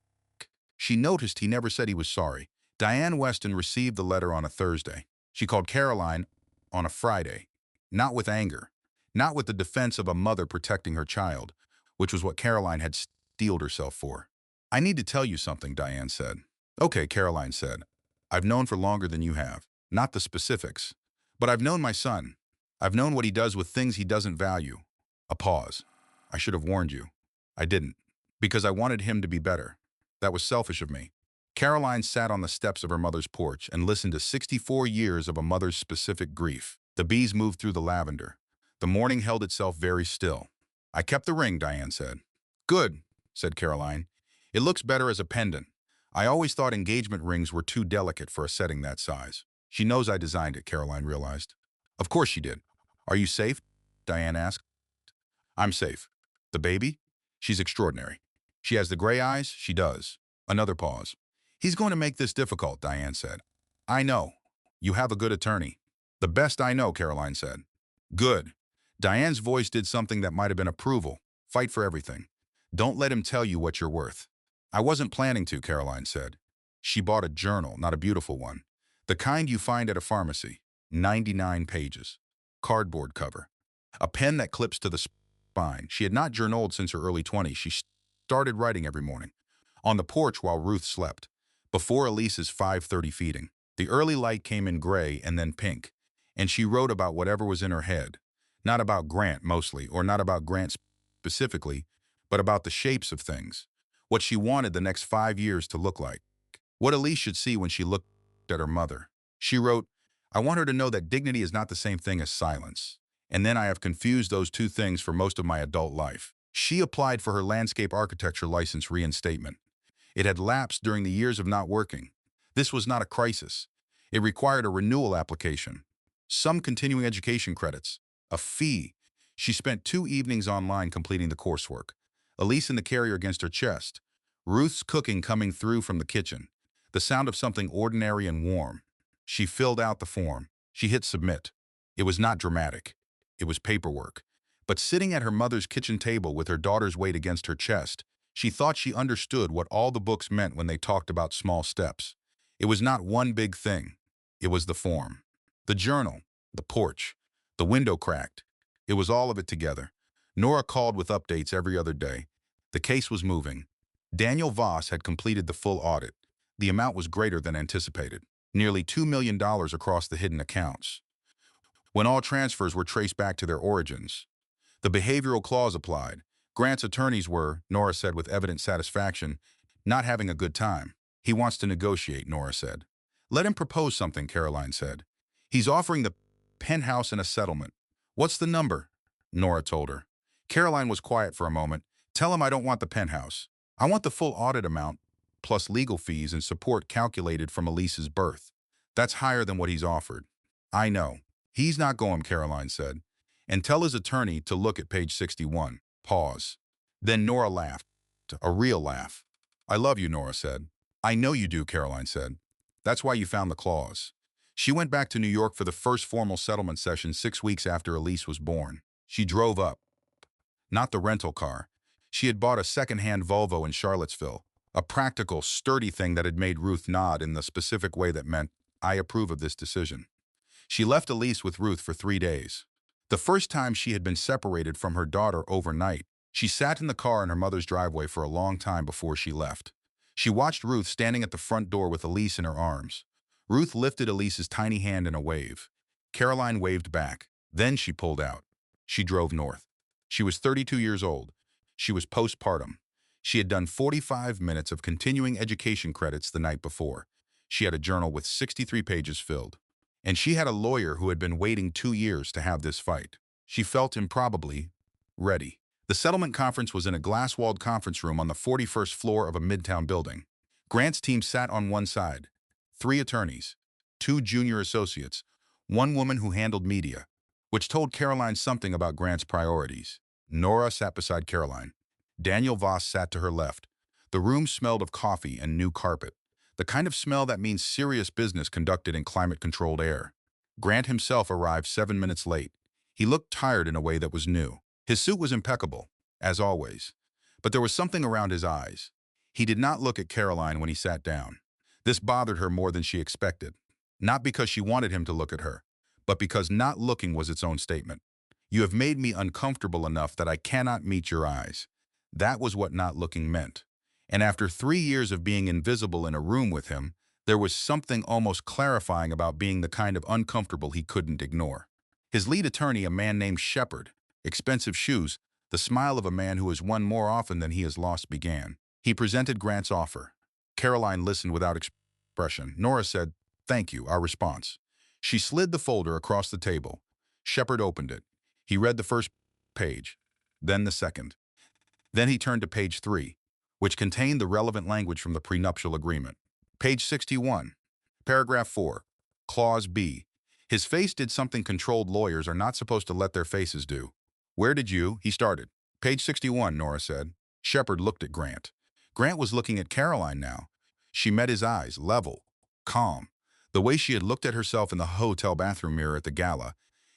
C: She noticed he never said he was sorry. Diane Weston received the letter on a Thursday. She called Caroline on a Friday, not with anger, not with the defense of a mother protecting her child, which was what Caroline had steeled herself for. "I need to tell you something," Diane said. "Okay," Caroline said. "I've known for longer than you have. Not the specifics. But I've known my son. I've known what he does with things he doesn't value." A pause. "I should have warned you. I didn't. Because I wanted him to be better. That was selfish of me." Caroline sat on the steps of her mother's porch and listened to 64 years of a mother's specific grief. The bees moved through the lavender. The morning held itself very still. "I kept the ring," Diane said. "Good," said Caroline. "It looks better as a pendant. I always thought engagement rings were too delicate for a setting that size." "She knows I designed it," Caroline realized. "Of course she did." "Are you safe?" Diane asked. "I'm safe." "The baby?" "She's extraordinary. She has the gray eyes, she does." Another pause. "He's going to make this difficult," Diane said. "I know. You have a good attorney." "The best I know," Caroline said. "Good." Diane's voice did something that might have been approval. "Fight for everything. Don't let him tell you what you're worth." "I wasn't planning to," Caroline said. She bought a journal, not a beautiful one. The kind you find at a pharmacy. 99 pages. Cardboard cover. A pen that clips to the spine. She had not journaled since her early 20s. She started writing every morning. On the porch while Ruth slept. Before Elise's 5:30 feeding. The early light came in gray and then pink. And she wrote about whatever was in her head. Not about Grant, mostly, or not about Grant specifically, but about the shapes of things. What she wanted the next 5 years to look like. What Elise should see when she looked at her mother. She wrote, "I want her to know that dignity is not the same thing as silence. And then I have confused those two things for most of my adult life." She applied for her landscape architecture license reinstatement. It had lapsed during the years of not working. This was not a crisis. It required a renewal application, some continuing education credits, a fee. She spent 2 evenings online completing the coursework. Elise in the carrier against her chest. Ruth's cooking coming through from the kitchen. The sound of something ordinary and warm. She filled out the form. She hit submit. It was not dramatic. It was paperwork. But sitting at her mother's kitchen table with her daughter's weight against her chest, she thought she understood what all the books meant when they talked about small steps. It was not one big thing. It was the form. The journal, the porch, the window cracked. It was all of it together. Nora called with updates every other day. The case was moving. Daniel Voss had completed the full audit. The amount was greater than anticipated, nearly $2 million across the hidden accounts. When all transfers were traced back to their origins, the behavioral clause applied. Grant's attorneys were, Nora said with evident satisfaction, not having a good time. He wants to negotiate, Nora said. Let him propose something, Caroline said. He's offering the penthouse and a settlement. What's the number? Nora told her. Caroline was quiet for a moment. Tell him I don't want the penthouse. I want the full audit amount, plus legal fees and support calculated from Elise's birth. That's higher than what he's offered. I know. He's not going, Caroline said. And tell his attorney to look at page 61. Pause. Then Nora laughed. A real laugh. I love you, Nora said. I know you do, Caroline said. That's why you found the clause. She went back to New York for the first formal settlement session 6 weeks after Elise was born. She drove up. Not the rental car. She had bought a second-hand Volvo in Charlottesville, a practical, sturdy thing that had made Ruth nod in the specific way that meant, I approve of this decision. She left Elise with Ruth for 3 days. The first time she had been separated from her daughter overnight, she sat in the car in her mother's driveway for a long time before she left. She watched Ruth standing at the front door with Elise in her arms. Ruth lifted Elise's tiny hand in a wave. Caroline waved back. Then she pulled out. She drove north. She was 32 years old. She was postpartum. She had done 45 minutes of continuing education credits the night before. She had a journal with 63 pages filled. And she had a lawyer who had been waiting 2 years to have this fight. She felt improbably ready. The settlement conference was in a glass-walled conference room on the 41st floor of a midtown building. Grant's team sat on one side. 3 attorneys, 2 junior associates, 1 woman who handled media, which told Caroline something about Grant's priorities. Nora sat beside Caroline. Daniel Voss sat to her left. The room smelled of coffee and new carpet, the kind of smell that means serious business conducted in climate-controlled air. Grant himself arrived 7 minutes late. He looked tired in a way that was new. His suit was impeccable, as always, but there was something around his eyes. He did not look at Caroline when he sat down. This bothered her more than she expected, not because she wanted him to look at her, but because not looking was its own statement. You have made me uncomfortable enough that I cannot meet your eyes. That was what not looking meant. And after 3 years of being invisible in a room with him, there was something almost clarifying about being the kind of uncomfortable he couldn't ignore. His lead attorney, a man named Shepard, expensive shoes, the smile of a man who has won more often than he has lost, began. He presented Grant's offer. Caroline listened without expression. Nora said, "Thank you," our response. She slid the folder across the table. Shepard opened it. He read the first page, then the second. Then he turned to page 3, which contained the relevant language from the prenuptial agreement. Page 61, paragraph 4, clause B. His face did something controlled lawyers are not supposed to let their faces do. Where did you? He started. Page 61, Nora said. Shepard looked at Grant. Grant was looking at Caroline now. She met his eyes, level, calm, the way she had looked at herself in the hotel bathroom mirror at the gala,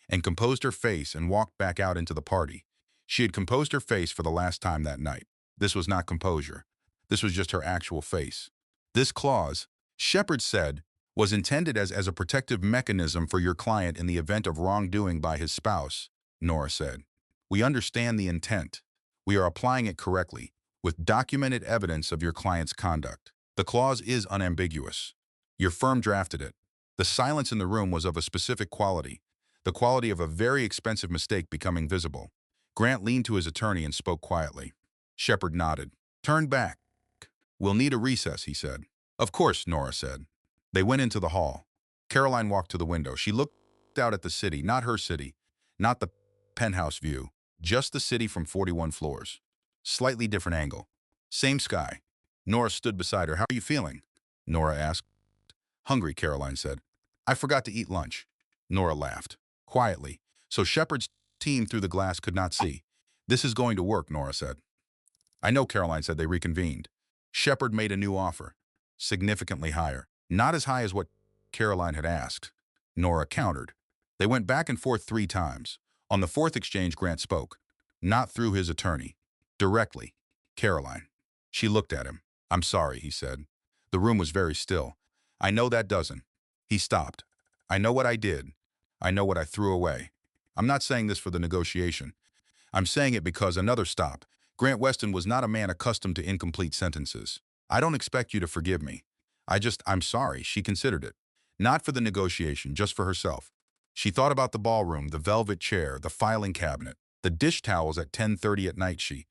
C: and composed her face and walked back out into the party. She had composed her face for the last time that night. This was not composure. This was just her actual face. This clause, Shepard said, was intended as a protective mechanism for your client in the event of wrongdoing by his spouse, Nora said. We understand the intent. We are applying it correctly, with documented evidence of your client's conduct. The clause is unambiguous. Your firm drafted it. The silence in the room was of a specific quality, the quality of a very expensive mistake becoming visible. Grant leaned to his attorney and spoke quietly. Shepard nodded. Turn back. We'll need a recess, he said. Of course, Nora said. They went into the hall. Caroline walked to the window. She looked out at the city, not her city, not the penthouse view, just the city from 41 floors. Slightly different angle. Same sky. Nora stood beside her. How are you feeling? Nora asked. Hungry, Caroline said. I forgot to eat lunch. Nora laughed. Quietly, so Shepard's team through the glass could not see. This is going to work, Nora said. I know, Caroline said. They reconvened. Shepard made a new offer, significantly higher. Not as high as what Caroline had asked. Nora countered. They went back and forth 3 times. On the 4th exchange, Grant spoke. Not through his attorney. Directly. Caroline. She looked at him. I'm sorry, he said. The room was very still. I know that doesn't. He stopped. I know what I did. I know what I threw away. I'm not saying this for the negotiation. I'm saying it because another stop. Grant Weston was not a man accustomed to incomplete sentences. I don't expect you to forgive me. I'm sorry, she considered it. Not for the negotiation, just for herself. She thought about the ballroom, the velvet chair, the filing cabinet, the dish towels at 10:30 at night. She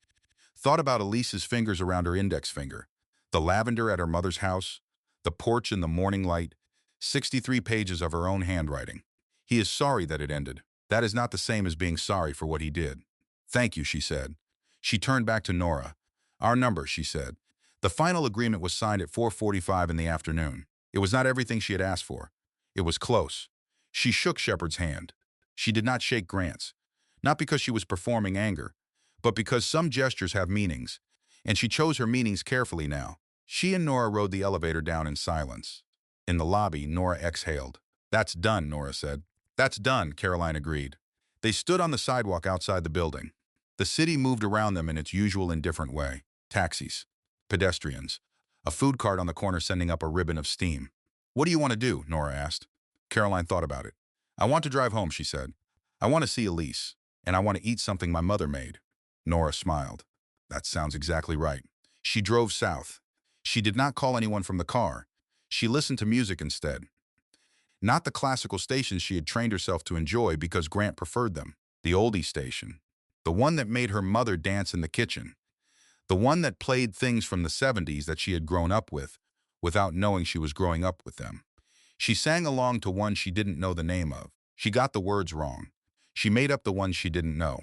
C: thought about Elise's fingers around her index finger, the lavender at her mother's house, the porch in the morning light, 63 pages of her own handwriting. He is sorry that it ended. That is not the same as being sorry for what he did. Thank you, she said. She turned back to Nora. Our number, she said. The final agreement was signed at 4:45 in the afternoon. It was not everything she had asked for. It was close. She shook Shepard's hand. She did not shake Grant's. Not because she was performing anger, but because some gestures have meanings, and she chose her meanings carefully now. She and Nora rode the elevator down in silence. In the lobby, Nora exhaled. That's done, Nora said. That's done, Caroline agreed. They stood on the sidewalk outside the building. The city moved around them in its usual indifferent way. Taxis, pedestrians, a food cart on the corner sending up a ribbon of steam. What do you want to do? Nora asked. Caroline thought about it. I want to drive home, she said. I want to see Elise, and I want to eat something my mother made. Nora smiled. That sounds exactly right. She drove south. She did not call anyone from the car. She listened to music instead. Not the classical stations she had trained herself to enjoy because Grant preferred them. The oldie station. The one that made her mother dance in the kitchen. The one that played things from the 70s that she had grown up with, without knowing she was growing up with them. She sang along to one she didn't know the name of. She got the words wrong. She made up the ones she didn't know.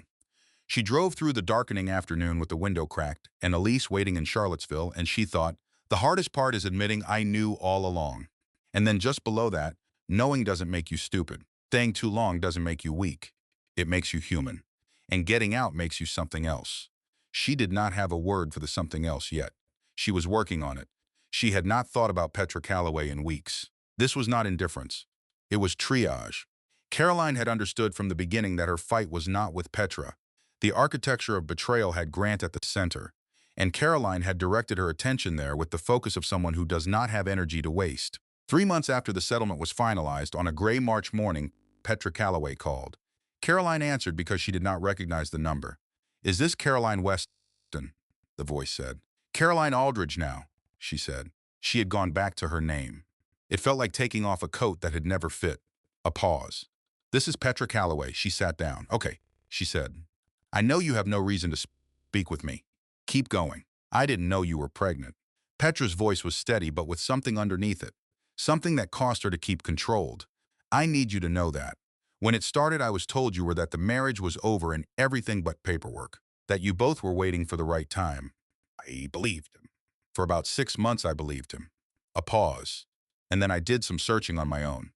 C: She drove through the darkening afternoon with the window cracked and Elise waiting in Charlottesville, and she thought, the hardest part is admitting I knew all along. And then just below that, knowing doesn't make you stupid. Staying too long doesn't make you weak. It makes you human. And getting out makes you something else. She did not have a word for the something else yet. She was working on it. She had not thought about Petra Calloway in weeks. This was not indifference. It was triage. Caroline had understood from the beginning that her fight was not with Petra. The architecture of betrayal had Grant at the center, and Caroline had directed her attention there with the focus of someone who does not have energy to waste. 3 months after the settlement was finalized, on a gray March morning, Petra Calloway called. Caroline answered because she did not recognize the number. Is this Caroline Weston? The voice said. Caroline Aldridge now, she said. She had gone back to her name. It felt like taking off a coat that had never fit. A pause. This is Petra Calloway. She sat down. Okay, she said. I know you have no reason to speak with me. Keep going. I didn't know you were pregnant. Petra's voice was steady, but with something underneath it. Something that caused her to keep controlled. I need you to know that. When it started, I was told you were that the marriage was over and everything but paperwork. That you both were waiting for the right time. I believed him. For about 6 months, I believed him. A pause. And then I did some searching on my own.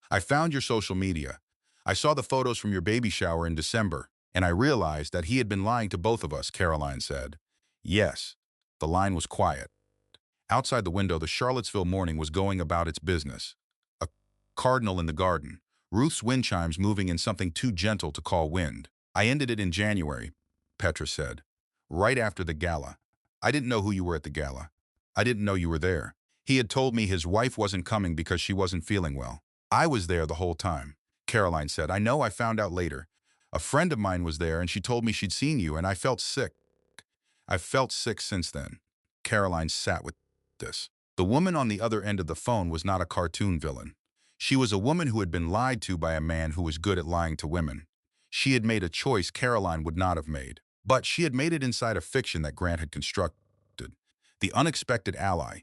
C: I found your social media. I saw the photos from your baby shower in December, and I realized that he had been lying to both of us, Caroline said. Yes. The line was quiet. Outside the window, the Charlottesville morning was going about its business. A cardinal in the garden. Ruth's wind chimes moving in something too gentle to call wind. I ended it in January, Petra said. Right after the gala. I didn't know who you were at the gala. I didn't know you were there. He had told me his wife wasn't coming because she wasn't feeling well. I was there the whole time, Caroline said. I know, I found out later. A friend of mine was there and she told me she'd seen you, and I felt sick. I've felt sick since then. Caroline sat with this. The woman on the other end of the phone was not a cartoon villain. She was a woman who had been lied to by a man who was good at lying to women. She had made a choice Caroline would not have made. But she had made it inside a fiction that Grant had constructed. The unexpected ally.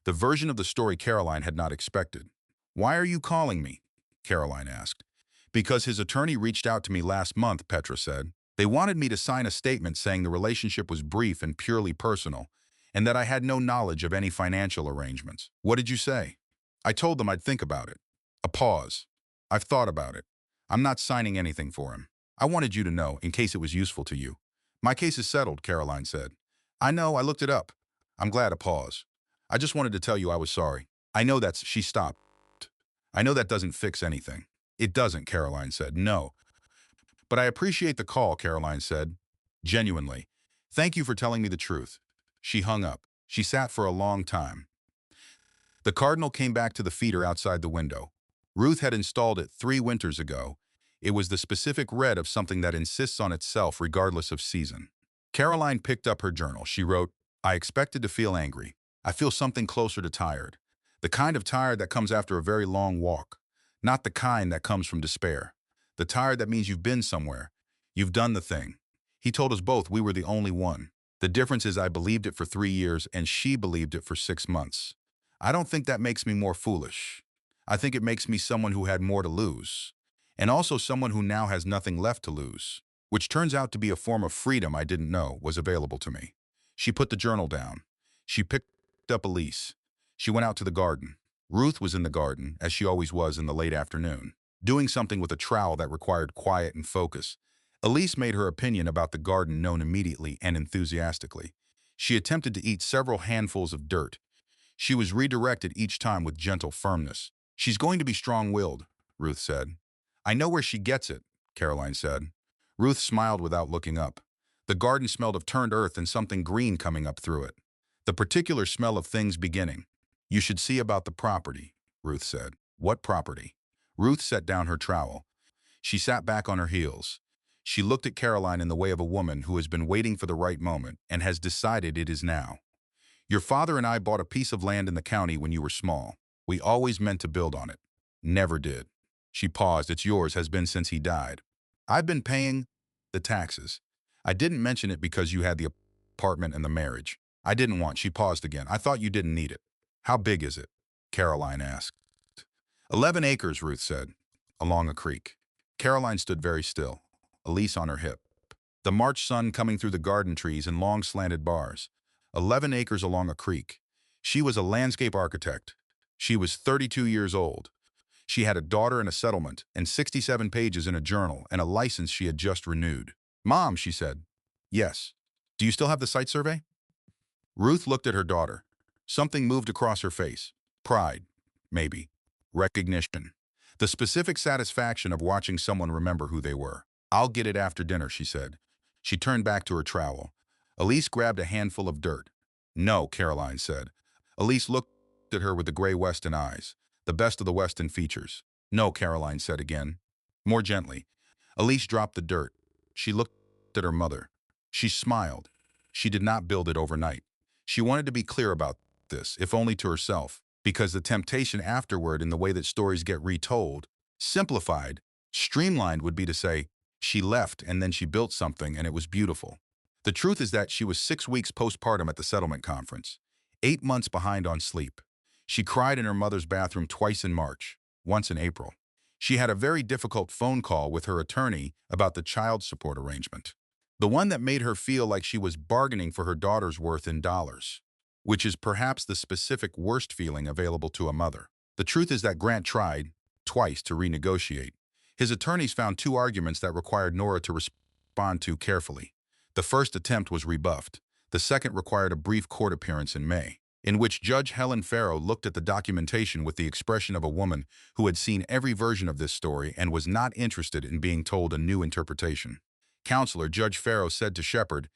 C: The version of the story Caroline had not expected. Why are you calling me? Caroline asked. Because his attorney reached out to me last month, Petra said. They wanted me to sign a statement saying the relationship was brief and purely personal, and that I had no knowledge of any financial arrangements. What did you say? I told them I'd think about it. A pause. I've thought about it. I'm not signing anything for him. I wanted you to know, in case it was useful to you. My case is settled, Caroline said. I know, I looked it up. I'm glad. A pause. I just wanted to tell you I was sorry. I know that's... She stopped. I know that doesn't fix anything. It doesn't, Caroline said. No. But I appreciate the call, Caroline said. Genuinely. Thank you for telling me the truth. She hung up. She sat for a long time. The cardinal came back to the feeder outside the window. Ruth had installed it 3 winters ago. It was the specific red of something that insists on itself regardless of season. Caroline picked up her journal. She wrote, I expected to feel angry. I feel something closer to tired. The kind of tired that comes after a very long walk. Not the kind that comes from despair. The tired that means you've been somewhere. You've done the thing. He told us both we were the only one. The difference is I believed it for 3 years and she believed it for 6 months. I don't think that makes me more foolish. I think it makes me someone who had more to lose. And also someone who now has nothing left to lose. Which turns out to be a form of freedom I didn't know was available to me. She put the journal down. She picked up Elise. She went out to the garden. Ruth was in the garden, as she always was in the late afternoon, doing something with a trowel that required quiet and focus. Elise made her opinion about the garden known immediately and enthusiastically. She attempted to eat several handfuls of dirt. She was redirected each time with gentle firmness. She's going to be strong-willed, Ruth said. I know where she gets it, Caroline said. Ruth smiled without looking up. The garden smelled of turned earth and something green coming up through it. The particular smell of things beginning. You should see about the property, Ruth said. What property? Ruth set down her trowel. She sat back on her heels. She looked at Caroline in the way of a woman who has been waiting for the right moment and has decided it is now. Your father and I bought a piece of land in the county when you were small. We always meant to build on it. Never did. She paused. It's yours, has been since he died. I've been paying the taxes. I didn't mention it because you had the apartment and the marriage. I didn't want. She paused again. I thought you didn't need it. How big is it? Caroline asked. 11 acres, Ruth said, along a creek. Caroline stood very still, Elise on her hip. The March sun coming through the garden trees in long slanted bars. 11 acres along a creek. She was a landscape architect. She was 32 years old. She had a daughter and a settlement, and 67 pages in a journal, and a license she had just renewed. Mom, she said. Yes. Do you still have the site survey? Ruth looked at her daughter. Something moved across her face. Pride, maybe. Recognition. The specific satisfaction of watching someone remember who they were. I'll get it after dinner, she said. She turned back to her trowel. Elise grabbed a handful of dirt. No, Caroline said. Elise looked at her with the gray Weston eyes, the best of the Weston features. No, Caroline said again, more gently. Elise dropped the dirt. She looked at her mother. She smiled. She did not build it overnight. She wanted to be clear about this, if only to herself, because the temptation afterward in the way that stories get retold, simplified, streamlined would be to say, she left and then she built something and it was beautiful. The truth is that she was 6 weeks postpartum at the settlement conference, 8 months behind on sleep. She cried in her mother's bathroom twice in March, once in April. She had a very difficult phone call with her attorney about the child support arrangement. The one that made her feel like she was bargaining for her daughter's worth in dollars, which is perhaps the specific worst feeling available to a mother. The truth is that Grant tried, twice, to renegotiate. His attorneys found 2 arguments that required Nora to respond to carefully. The first attempt was rebuffed. The second required a brief court appearance in May, in which Judge Helen Farrow looked at the documentation with the expression of a woman who had seen every version of this story and was not interested in being told a new interpretation. Counselor, Judge Farrow said to Shepard,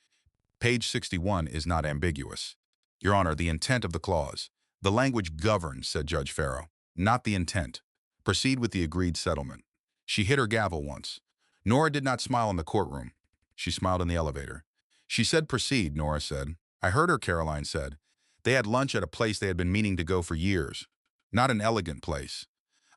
C: page 61 is not ambiguous. Your Honor, the intent of the clause. The language governs, said Judge Farrow, not the intent. Proceed with the agreed settlement. She hit her gavel once. Nora did not smile in the courtroom. She smiled in the elevator. She said proceed, Nora said. I heard her, Caroline said. They had lunch at a place they had been meaning to go for years. Not an elegant place.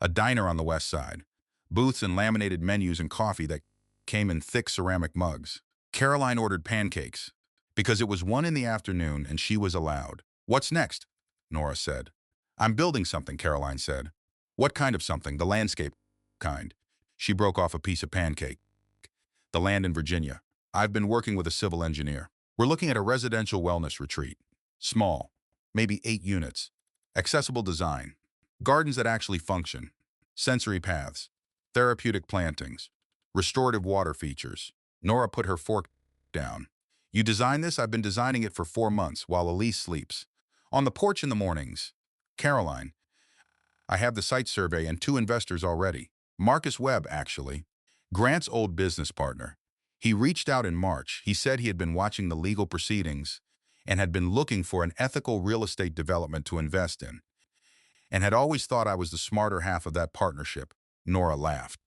C: A diner on the west side. Booths and laminated menus and coffee that came in thick ceramic mugs. Caroline ordered pancakes, because it was 1 in the afternoon and she was allowed. What's next? Nora said. I'm building something, Caroline said. What kind of something? The landscape kind. She broke off a piece of pancake. The land in Virginia. I've been working with a civil engineer. We're looking at a residential wellness retreat. Small, maybe 8 units. Accessible design. Gardens that actually function. Sensory paths. Therapeutic plantings. Restorative water features. Nora put her fork down. You designed this? I've been designing it for 4 months while Elise sleeps. On the porch in the mornings. Caroline. I have the site survey and 2 investors already. Marcus Webb, actually. Grant's old business partner. He reached out in March. He said he had been watching the legal proceedings and had been looking for an ethical real estate development to invest in, and had always thought I was the smarter half of that partnership. Nora laughed.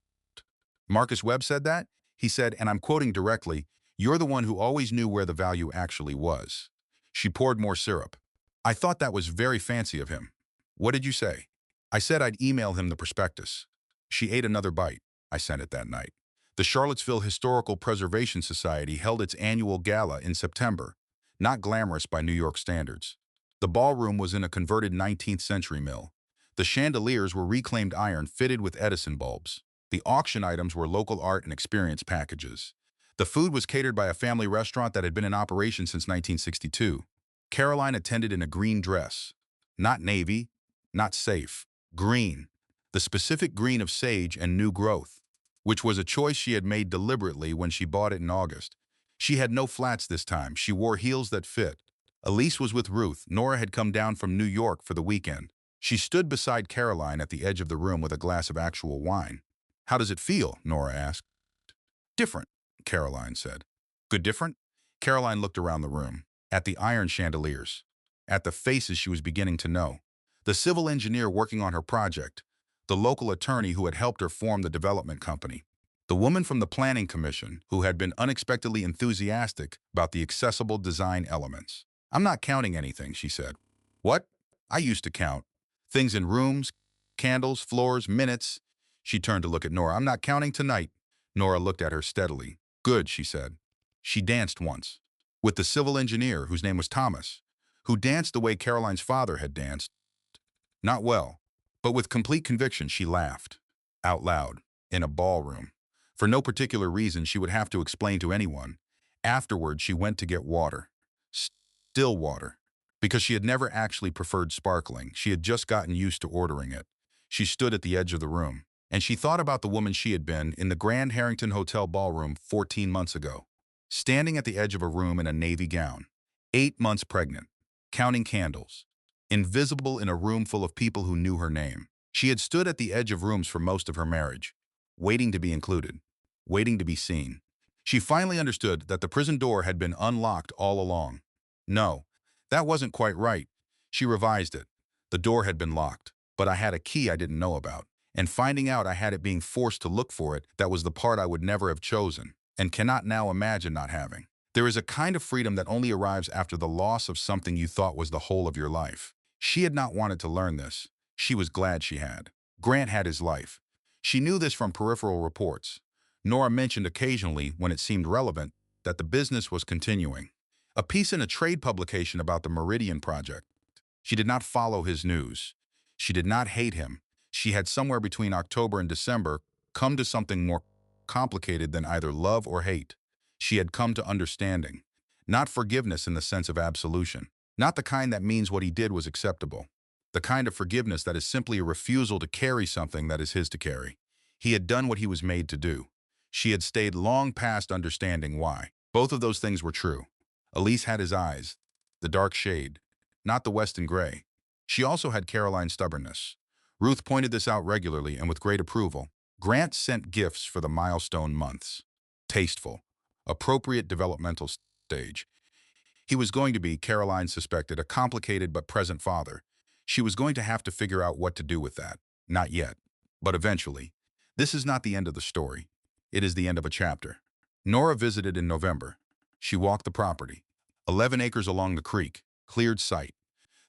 C: Marcus Webb said that? He said, and I'm quoting directly, "You're the one who always knew where the value actually was." She poured more syrup. I thought that was very fancy of him. What did you say? I said I'd email him the prospectus. She ate another bite. I sent it that night. The Charlottesville Historical Preservation Society held its annual gala in September, not glamorous by New York standards. The ballroom was in a converted 19th century mill. The chandeliers were reclaimed iron fitted with Edison bulbs. The auction items were local art and experience packages. The food was catered by a family restaurant that had been in operation since 1962. Caroline attended in a green dress. Not navy, not safe. Green. The specific green of sage and new growth, which was a choice she had made deliberately when she bought it in August. She had no flats this time. She wore heels that fit. Elise was with Ruth. Nora had come down from New York for the weekend. She stood beside Caroline at the edge of the room with a glass of actual wine. "How does it feel?" Nora asked. "Different," Caroline said. "Good different?" Caroline looked around the room, at the iron chandeliers, at the faces she was beginning to know. The civil engineer working on her project, the local attorney who had helped her form the development company, the woman from the planning commission who had been unexpectedly enthusiastic about the accessible design elements. "I'm not counting anything," she said. "What?" "I used to count. Things in rooms, candles, floors, minutes." She turned to look at Nora. "I'm not counting tonight." Nora looked at her steadily. "Good," she said. She danced once, with the civil engineer, whose name was Thomas, who danced the way Caroline's father had danced. Not well, but with complete conviction. She laughed, out loud, in a ballroom. For no particular reason she would have to explain to anyone. Afterward, she went to get water. Still water. Because she had never actually preferred sparkling. She had just gotten used to ordering it. She stood at the edge of the room, and she thought about the woman she had been in the Grand Harrington Hotel ballroom 14 months ago. Standing at the edge of a room in a navy gown, 8 months pregnant, counting candles, invisible in a room full of people who knew her name. She had stood at the edge of rooms for most of her marriage, waiting to be included, waiting to be seen. She finally understood that the prison door had been unlocked all along. No, that wasn't quite right. She revised it. The door had been locked, but I had a key I didn't know about. And finding out I had it being forced to look for it, that was the part I would never have chosen, and cannot now imagine not having. There is a kind of freedom that only arrives after the loss of something you thought was the whole of your life. She had not wanted to learn this. She was glad she had. Grant had his life. She knew this from peripheral reports. Nora mentioned occasionally, when it seemed relevant, that the business was continuing. A piece in a trade publication about the Meridian Project. She did not follow his news. She did not hate him. She had somewhere between October and December come to something more complicated than either love or hate. She had come to understanding. Not forgiveness in the sense of absolution. Not the kind that means what he did was acceptable. The kind of forgiveness that is simply a refusal to carry something that is his to carry. He had done what he was made to do. She had stayed long past understanding why. Both of those things were true. Elise had his eyes, the dark shade, not the Weston gray. She also had Caroline's stubbornness. Ruth pointed this out regularly and with great approval. Grant sent gifts for the milestone months. Tasteful, appropriate developmental stage. He was going to be, Caroline suspected, a complicated but present father. She was going to have to figure out what to do with that. Not yet, but eventually. This is not the end of the story. It is the end of a chapter. Nora visited in November. She walked the property. 11 acres along the creek, cleared site.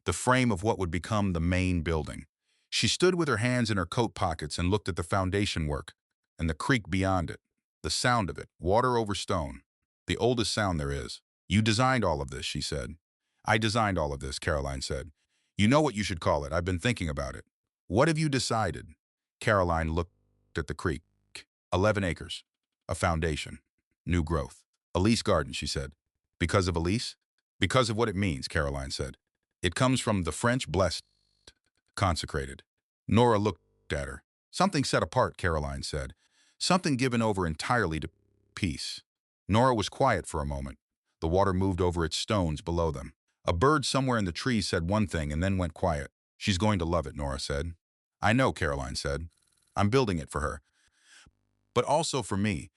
C: The frame of what would become the main building. She stood with her hands in her coat pockets and looked at the foundation work and the creek beyond it. The sound of it, water over stone. The oldest sound there is. "You designed all of this," she said. "I designed all of this," Caroline said. "You know what you should call it. I've been thinking about it." "What have you decided?" Caroline looked at the creek. 11 acres. A foundation. New growth. "Elise Garden," she said. "Because of Elise?" "Because of what it means," Caroline said. "It comes from the French blessed, consecrated." Nora looked at her. "Something set apart," Caroline said. "Something given over entirely to peace." Nora was quiet for a moment. The water moved over its stones below them. A bird somewhere in the trees said one thing and then went quiet. "She's going to love it," Nora said. "I know," Caroline said. "I'm building it for her. But also for me.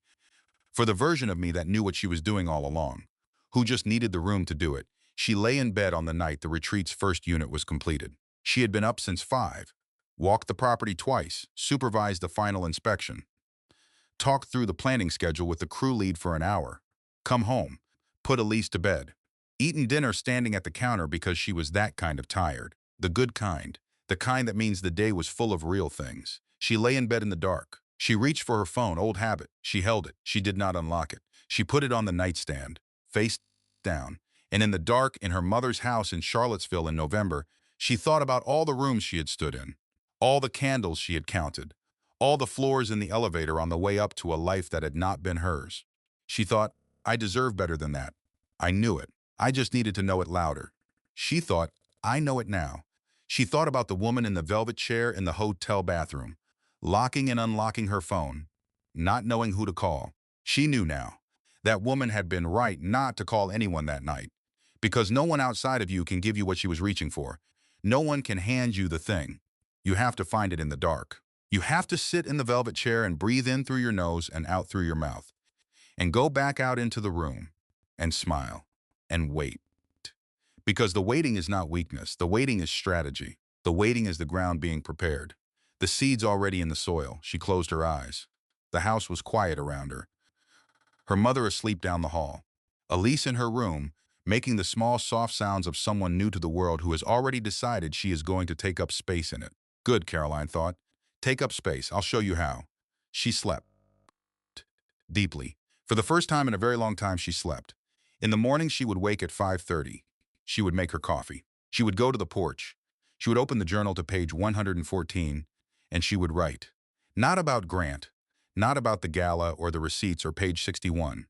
C: For the version of me that knew what she was doing all along. Who just needed the room to do it." She lay in bed on the night the retreat's first unit was completed. She had been up since 5. Walked the property twice, supervised the final inspection. talk through the planning schedule with the crew lead for an hour, come home, put Elise to bed, eaten dinner standing at the counter because she was that kind of tired, the good kind, the kind that means the day was full of real things. She lay in bed in the dark. She reached for her phone, old habit. She held it. She did not unlock it. She put it on the nightstand, face down, and in the dark in her mother's house in Charlottesville in November, she thought about all the rooms she had stood in, all the candles she had counted, all the floors in the elevator on the way up to a life that had not been hers. She thought, I deserve better than that. I knew it. I just needed to know it louder. She thought, I know it now. She thought about the woman in the velvet chair in the hotel bathroom, locking and unlocking her phone, not knowing who to call. She knew now. That woman had been right not to call anyone that night, because no one outside of you can give you what she was reaching for. No one can hand you the thing. You have to find it in the dark. You have to sit in the velvet chair and breathe in through your nose and out through your mouth, and go back out into the room and smile and wait. Because the waiting is not weakness. The waiting is strategy. The waiting is the ground being prepared. The seeds already in the soil. She closed her eyes. The house was quiet around her. Her mother asleep down the hall. Elise in her room, making the small, soft sounds of someone new to the world who has already decided she is going to take up space in it. Good, Caroline thought. Take up space. I'll show you how. She slept deeply. For the first time in a very long time, she slept. In the morning, she would wake at 5:30. She would make her coffee. She would go to the porch. She would open the journal to page 114, and she would write. Not about Grant, not about the gala or the receipts or page 61.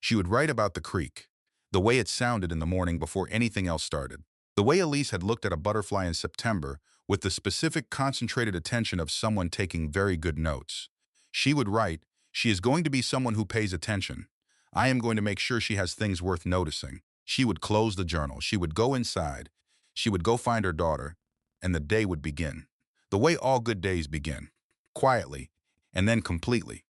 C: She would write about the creek, the way it sounded in the morning before anything else started. The way Elise had looked at a butterfly in September with the specific concentrated attention of someone taking very good notes. She would write, she is going to be someone who pays attention. I am going to make sure she has things worth noticing. She would close the journal. She would go inside. She would go find her daughter, and the day would begin. The way all good days begin, quietly, and then completely.